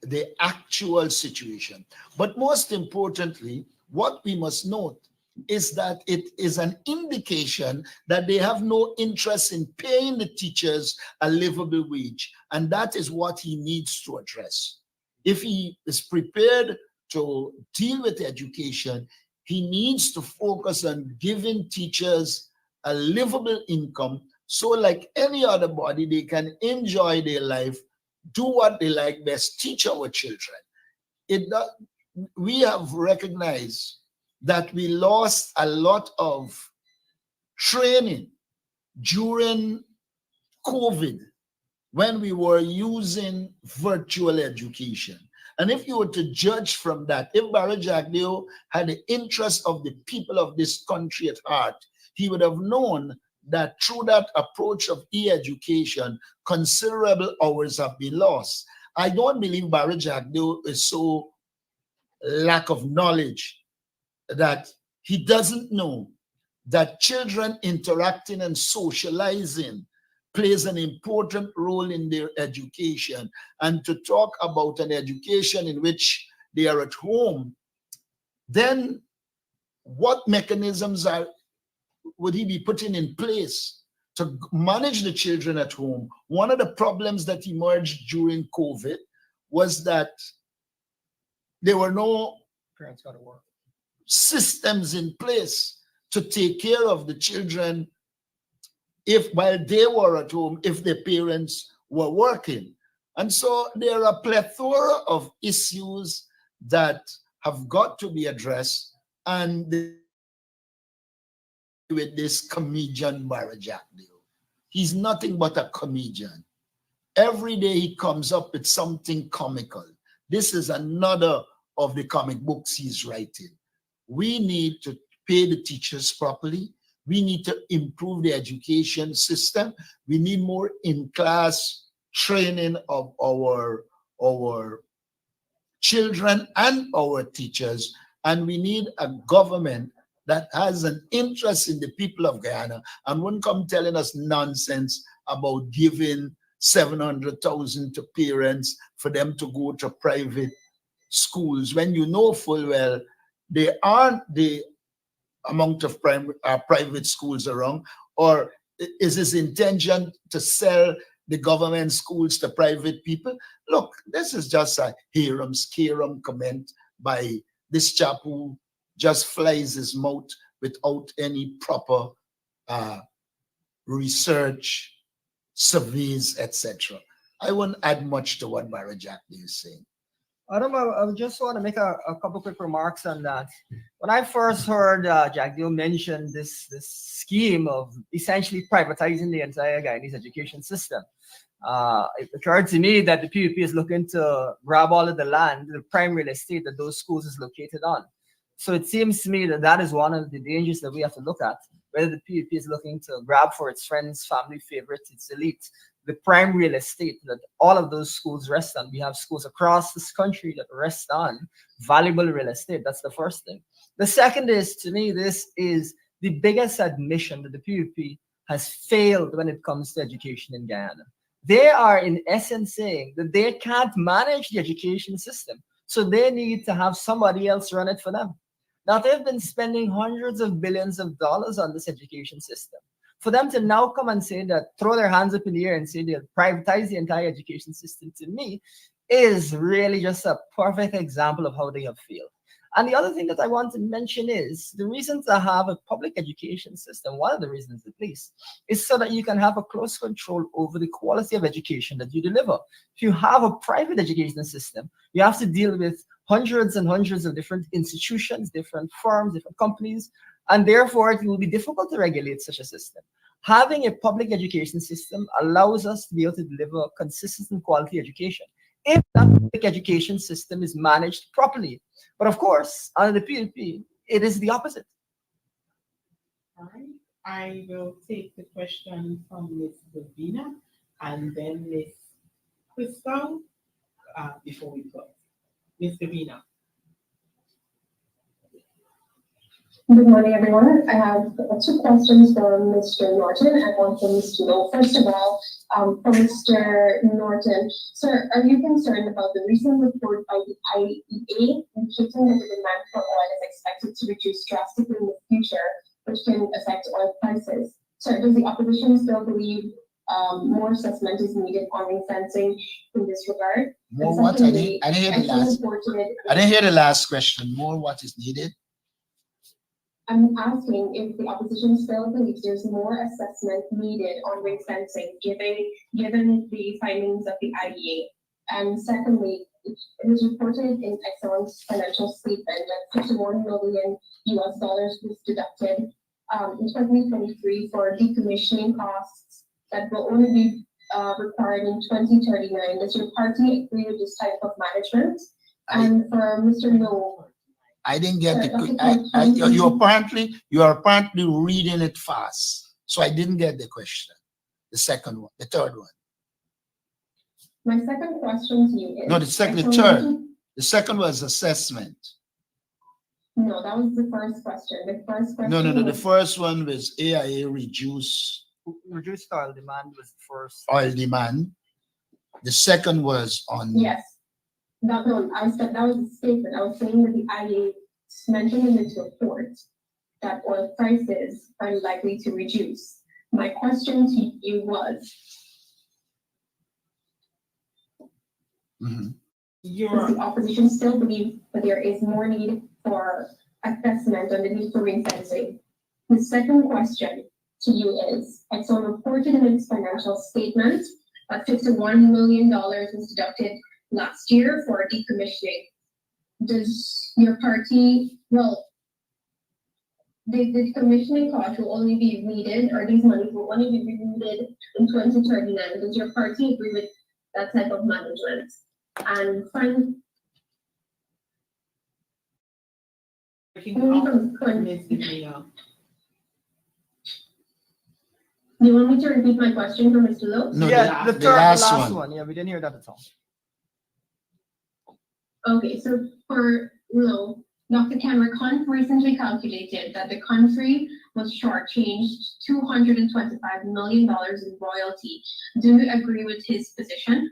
the actual situation. But most importantly, what we must note is that it is an indication that they have no interest in paying the teachers a livable wage. And that is what he needs to address. If he is prepared to deal with education, he needs to focus on giving teachers a livable income, so like any other body, they can enjoy their life, do what they like best, teach our children. We have recognized that we lost a lot of training during COVID when we were using virtual education. And if you were to judge from that, if Barajak had the interest of the people of this country at heart, he would have known that through that approach of e-education, considerable hours have been lost. I don't believe Barajak is so lack of knowledge that he doesn't know that children interacting and socializing plays an important role in their education. And to talk about an education in which they are at home, then what mechanisms would he be putting in place to manage the children at home? One of the problems that emerged during COVID was that there were no Parents got to work. systems in place to take care of the children while they were at home, if their parents were working. And so there are a plethora of issues that have got to be addressed, and with this comedian Barajak deal. He's nothing but a comedian. Every day he comes up with something comical. This is another of the comic books he's writing. We need to pay the teachers properly. We need to improve the education system. We need more in-class training of our children and our teachers. And we need a government that has an interest in the people of Guyana and wouldn't come telling us nonsense about giving 700,000 to parents for them to go to private schools when you know full well they aren't the amount of private schools around. Or is his intention to sell the government schools to private people? Look, this is just a scarum comment by this chap who just flies his mouth without any proper research, surveys, etc. I won't add much to what Barra Jackley is saying. Adam, I just want to make a couple quick remarks on that. When I first heard Jack Deal mention this scheme of essentially privatizing the entire Guyanese education system, it occurred to me that the PUP is looking to grab all of the land, the prime real estate that those schools is located on. So it seems to me that that is one of the dangers that we have to look at, whether the PUP is looking to grab for its friends, family favorites, its elite, the prime real estate that all of those schools rest on. We have schools across this country that rest on valuable real estate. That's the first thing. The second is, to me, this is the biggest admission that the PUP has failed when it comes to education in Guyana. They are, in essence, saying that they can't manage the education system, so they need to have somebody else run it for them. Now, they've been spending hundreds of billions of dollars on this education system. For them to now come and say that, throw their hands up in the air and say they'll privatize the entire education system, to me, is really just a perfect example of how they have failed. And the other thing that I want to mention is the reason to have a public education system, one of the reasons at least, is so that you can have a close control over the quality of education that you deliver. If you have a private education system, you have to deal with hundreds and hundreds of different institutions, different firms, different companies, and therefore it will be difficult to regulate such a system. Having a public education system allows us to be able to deliver consistent quality education if that public education system is managed properly. But of course, under the PUP, it is the opposite. All right. I will take the question from Ms. Davina and then Ms. Crystal before we close. Ms. Davina. Good morning, everyone. I have two questions for Mr. Norton and one for Mr. Lowe. First of all, for Mr. Norton, sir, are you concerned about the recent report by the IEA indicating that the demand for oil is expected to reduce drastically in the future, which can affect oil prices? Sir, does the opposition still believe more assessment is needed on ring fencing in this regard? More what? I didn't hear the last question. More what is needed? I'm asking if the opposition still believes there's more assessment needed on ring fencing, given the findings of the IEA. And secondly, it was reported in Exxon's financial statement that $51 million was deducted in 2023 for decommissioning costs that will only be required in 2039. Does your party agree with this type of management? And for Mr. Lowe, I didn't get the you are apparently reading it fast. So I didn't get the question. The second one, the third one. My second question to you is no, the third. The second was assessment. No, that was the first question. The first question. No. The first one was AIA reduced oil demand was the first. Oil demand. The second was on yes. That was the statement. I was saying that the IEA mentioned in its report that oil prices are likely to reduce. My question to you was, Does the opposition still believe that there is more need for assessment on the need for ring fencing? The second question to you is, Exxon reported in its financial statement that $51 million was deducted last year for decommissioning. Does your party, well, the decommissioning cost will only be needed, or these monies will only be needed in 2039. Does your party agree with that type of management? And finally, do you want me to repeat my question for Mr. Lowe? No, yeah, the last one. Yeah, we didn't hear that at all. Okay, so Dr. Cameron recently calculated that the country was shortchanged $225 million in royalty. Do you agree with his position?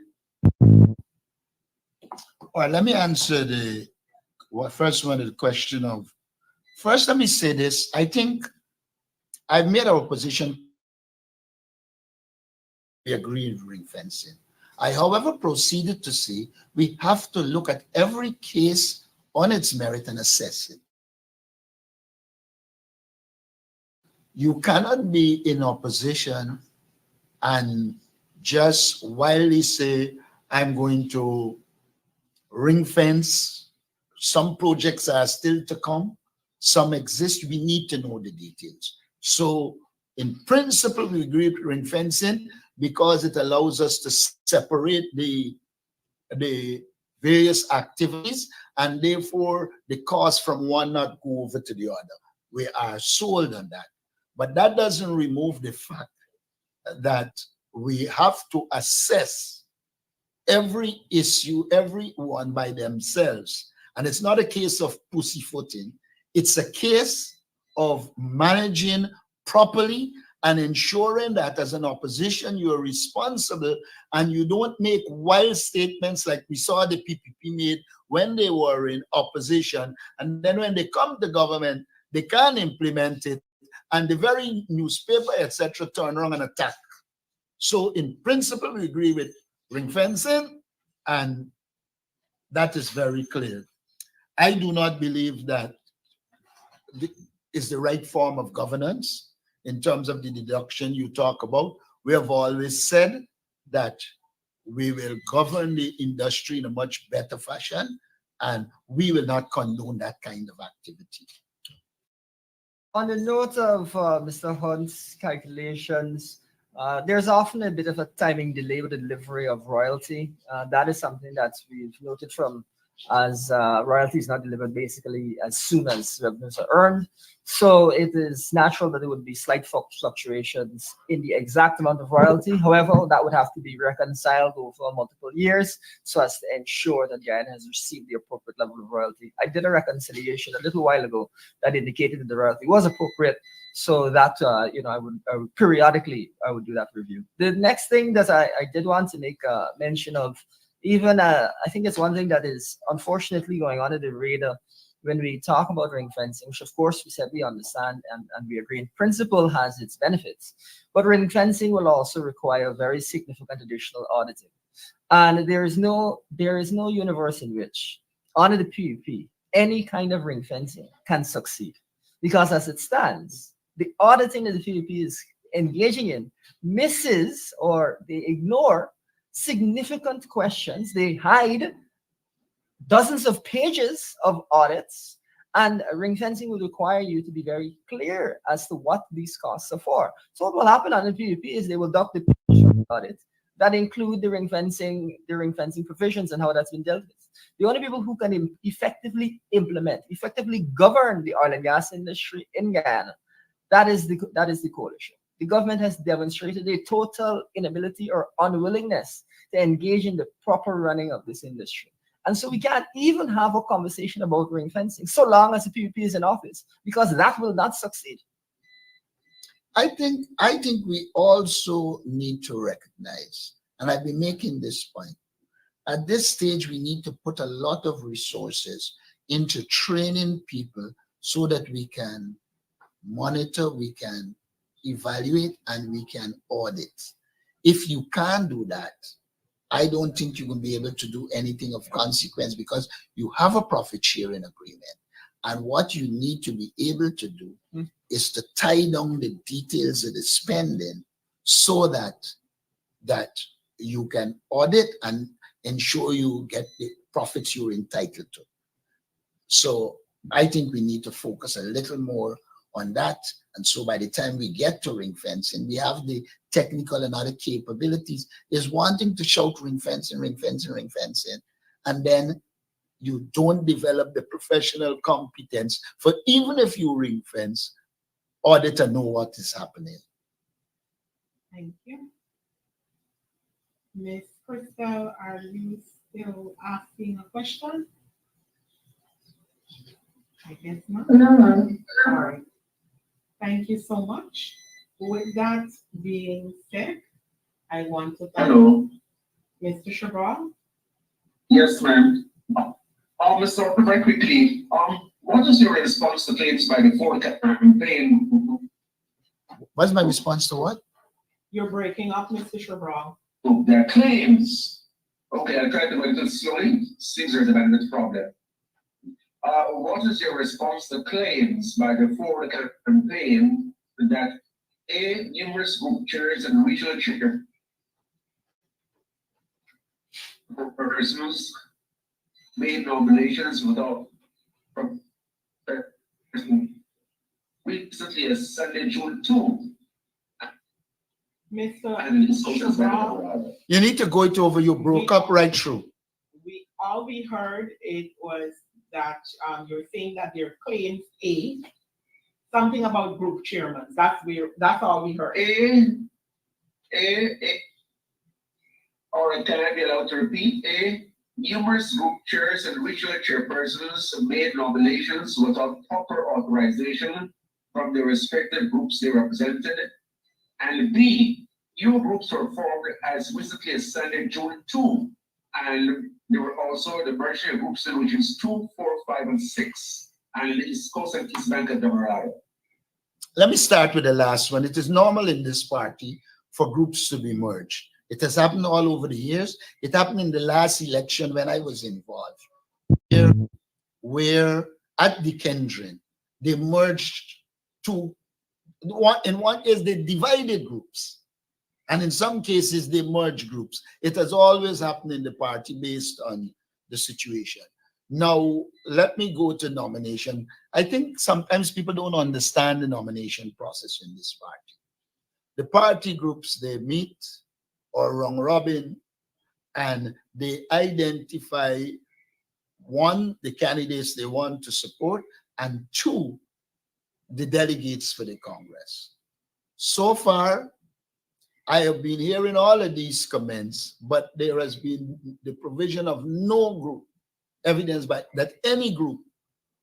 Well, let me answer the first one, the question of. First, let me say this. I think I've made our position. We agree with ring fencing. I, however, proceeded to say we have to look at every case on its merit and assess it. You cannot be in opposition and just wildly say, I'm going to ring fence. Some projects are still to come. Some exist. We need to know the details. So in principle, we agree with ring fencing because it allows us to separate the various activities, and therefore the cost from one not go over to the other. We are sold on that. But that doesn't remove the fact that we have to assess every issue, every one by themselves. And it's not a case of pussyfooting. It's a case of managing properly and ensuring that as an opposition, you're responsible and you don't make wild statements like we saw the PPP made when they were in opposition. And then when they come to government, they can't implement it. And the very newspaper, etc., turn around and attack. So in principle, we agree with ring fencing, and that is very clear. I do not believe that is the right form of governance in terms of the deduction you talk about. We have always said that we will govern the industry in a much better fashion, and we will not condone that kind of activity. On the note of Mr. Hunt's calculations, there's often a bit of a timing delay with the delivery of royalty. That is something that we've noted from as royalty is not delivered basically as soon as revenues are earned. So it is natural that there would be slight fluctuations in the exact amount of royalty. However, that would have to be reconciled over multiple years so as to ensure that Guyana has received the appropriate level of royalty. I did a reconciliation a little while ago that indicated that the royalty was appropriate. So that, I would periodically, I would do that review. The next thing that I did want to make mention of, even I think it's one thing that is unfortunately going on in the radar when we talk about ring fencing, which of course we said we understand and we agree in principle has its benefits. But ring fencing will also require very significant additional auditing. And there is no universe in which under the PUP, any kind of ring fencing can succeed. Because as it stands, the auditing that the PUP is engaging in misses or they ignore significant questions. They hide dozens of pages of audits, and ring fencing will require you to be very clear as to what these costs are for. So what will happen on the PUP is they will dock the pages from the audit that include the ring fencing provisions and how that's been dealt with. The only people who can effectively implement, effectively govern the oil and gas industry in Guyana, that is the coalition. The government has demonstrated a total inability or unwillingness to engage in the proper running of this industry. And so we can't even have a conversation about ring fencing so long as the PUP is in office, because that will not succeed. I think we also need to recognize, and I've been making this point, at this stage, we need to put a lot of resources into training people so that we can monitor, we can evaluate, and we can audit. If you can't do that, I don't think you're going to be able to do anything of consequence, because you have a profit sharing agreement. And what you need to be able to do is to tie down the details of the spending so that you can audit and ensure you get the profits you're entitled to. So I think we need to focus a little more on that. And so by the time we get to ring fencing, we have the technical and other capabilities. Is wanting to shout ring fencing, ring fencing, ring fencing, and then you don't develop the professional competence for, even if you ring fence, audit and know what is happening. Thank you. Ms. Crystal, are you still asking a question? I guess not. No, ma'am. All right. Thank you so much. With that being said, I want to thank Hello. Mr. Shabral. Yes, ma'am. Mr. Very quickly, what is your response to claims by the Ford campaign? What's my response to what? You're breaking up, Mr. Shabral. Their claims. Okay, I'll try to go into it slowly. Seems there's a bandwidth problem. What is your response to claims by the Ford campaign that numerous group chairs and regional persons made nominations without recently as Sunday, June 2. Mr. And this goes back Shabral, You need to go it over. You broke up right through. all we heard it was that you're saying that their claims something about group chairmen. That's all we heard. Or can I be allowed to repeat? Numerous group chairs and regional chairpersons made nominations without proper authorization from the respective groups they represented. And B, new groups were formed as recently as Sunday, June 2. And there were also the merchant groups in regions 2, 4, 5, and 6, and the East Coast and East Bank of Demerara. Let me start with the last one. It is normal in this party for groups to be merged. It has happened all over the years. It happened in the last election when I was involved, where at the Kendrin, they merged two. In one case, they divided groups. And in some cases, they merge groups. It has always happened in the party based on the situation. Now, let me go to nomination. I think sometimes people don't understand the nomination process in this party. The party groups, they meet or round robin, and they identify, one, the candidates they want to support, and two, the delegates for the Congress. So far, I have been hearing all of these comments, but there has been the provision of no group, evidence by that any group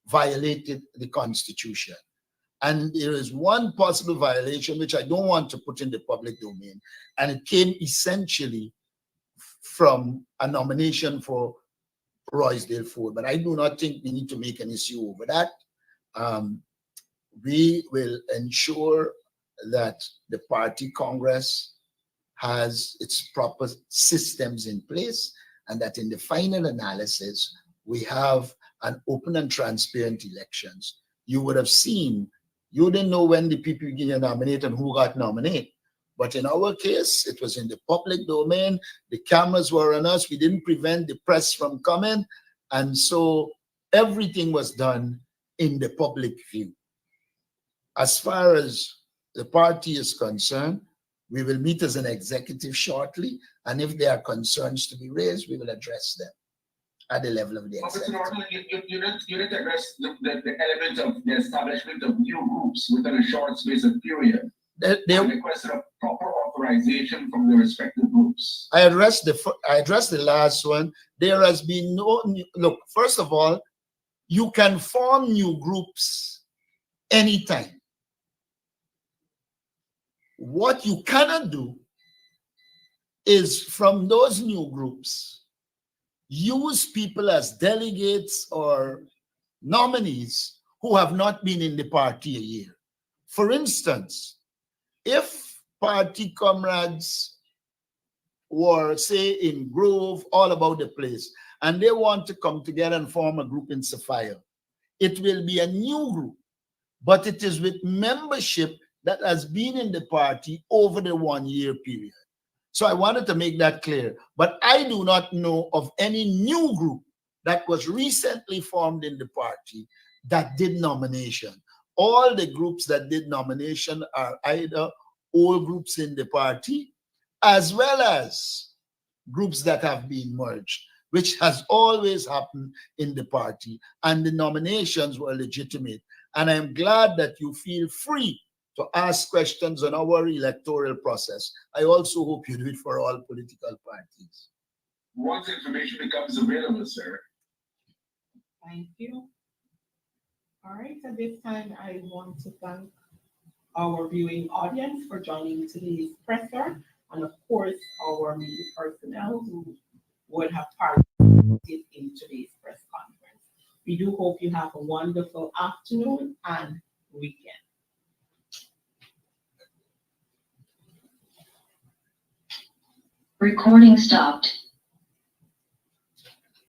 violated the Constitution. And there is one possible violation, which I don't want to put in the public domain, and it came essentially from a nomination for Roysdale Ford, but I do not think we need to make an issue over that. We will ensure that the party Congress has its proper systems in place, and that in the final analysis, we have an open and transparent elections. You would have seen, you didn't know when the people get nominated and who got nominated. But in our case, it was in the public domain. The cameras were on us. We didn't prevent the press from coming. And so everything was done in the public view. As far as the party is concerned, we will meet as an executive shortly. And if there are concerns to be raised, we will address them at the level of the executive. Mr. Norton, you didn't address the element of the establishment of new groups within a short space of period. And the question of proper authorization from the respective groups. I addressed the last one. There has been no new, look, first of all, you can form new groups anytime. What you cannot do is from those new groups, use people as delegates or nominees who have not been in the party a year. For instance, if party comrades were, say, in Grove, all about the place, and they want to come together and form a group in Sapphire, it will be a new group, but it is with membership that has been in the party over the 1 year period. So I wanted to make that clear. But I do not know of any new group that was recently formed in the party that did nomination. All the groups that did nomination are either old groups in the party as well as groups that have been merged, which has always happened in the party. And the nominations were legitimate. And I'm glad that you feel free to ask questions on our electoral process. I also hope you do it for all political parties. Once information becomes available, sir. Thank you. All right, at this time, I want to thank our viewing audience for joining today's presser, and of course, our media personnel who would have participated in today's press conference. We do hope you have a wonderful afternoon and weekend. Recording stopped.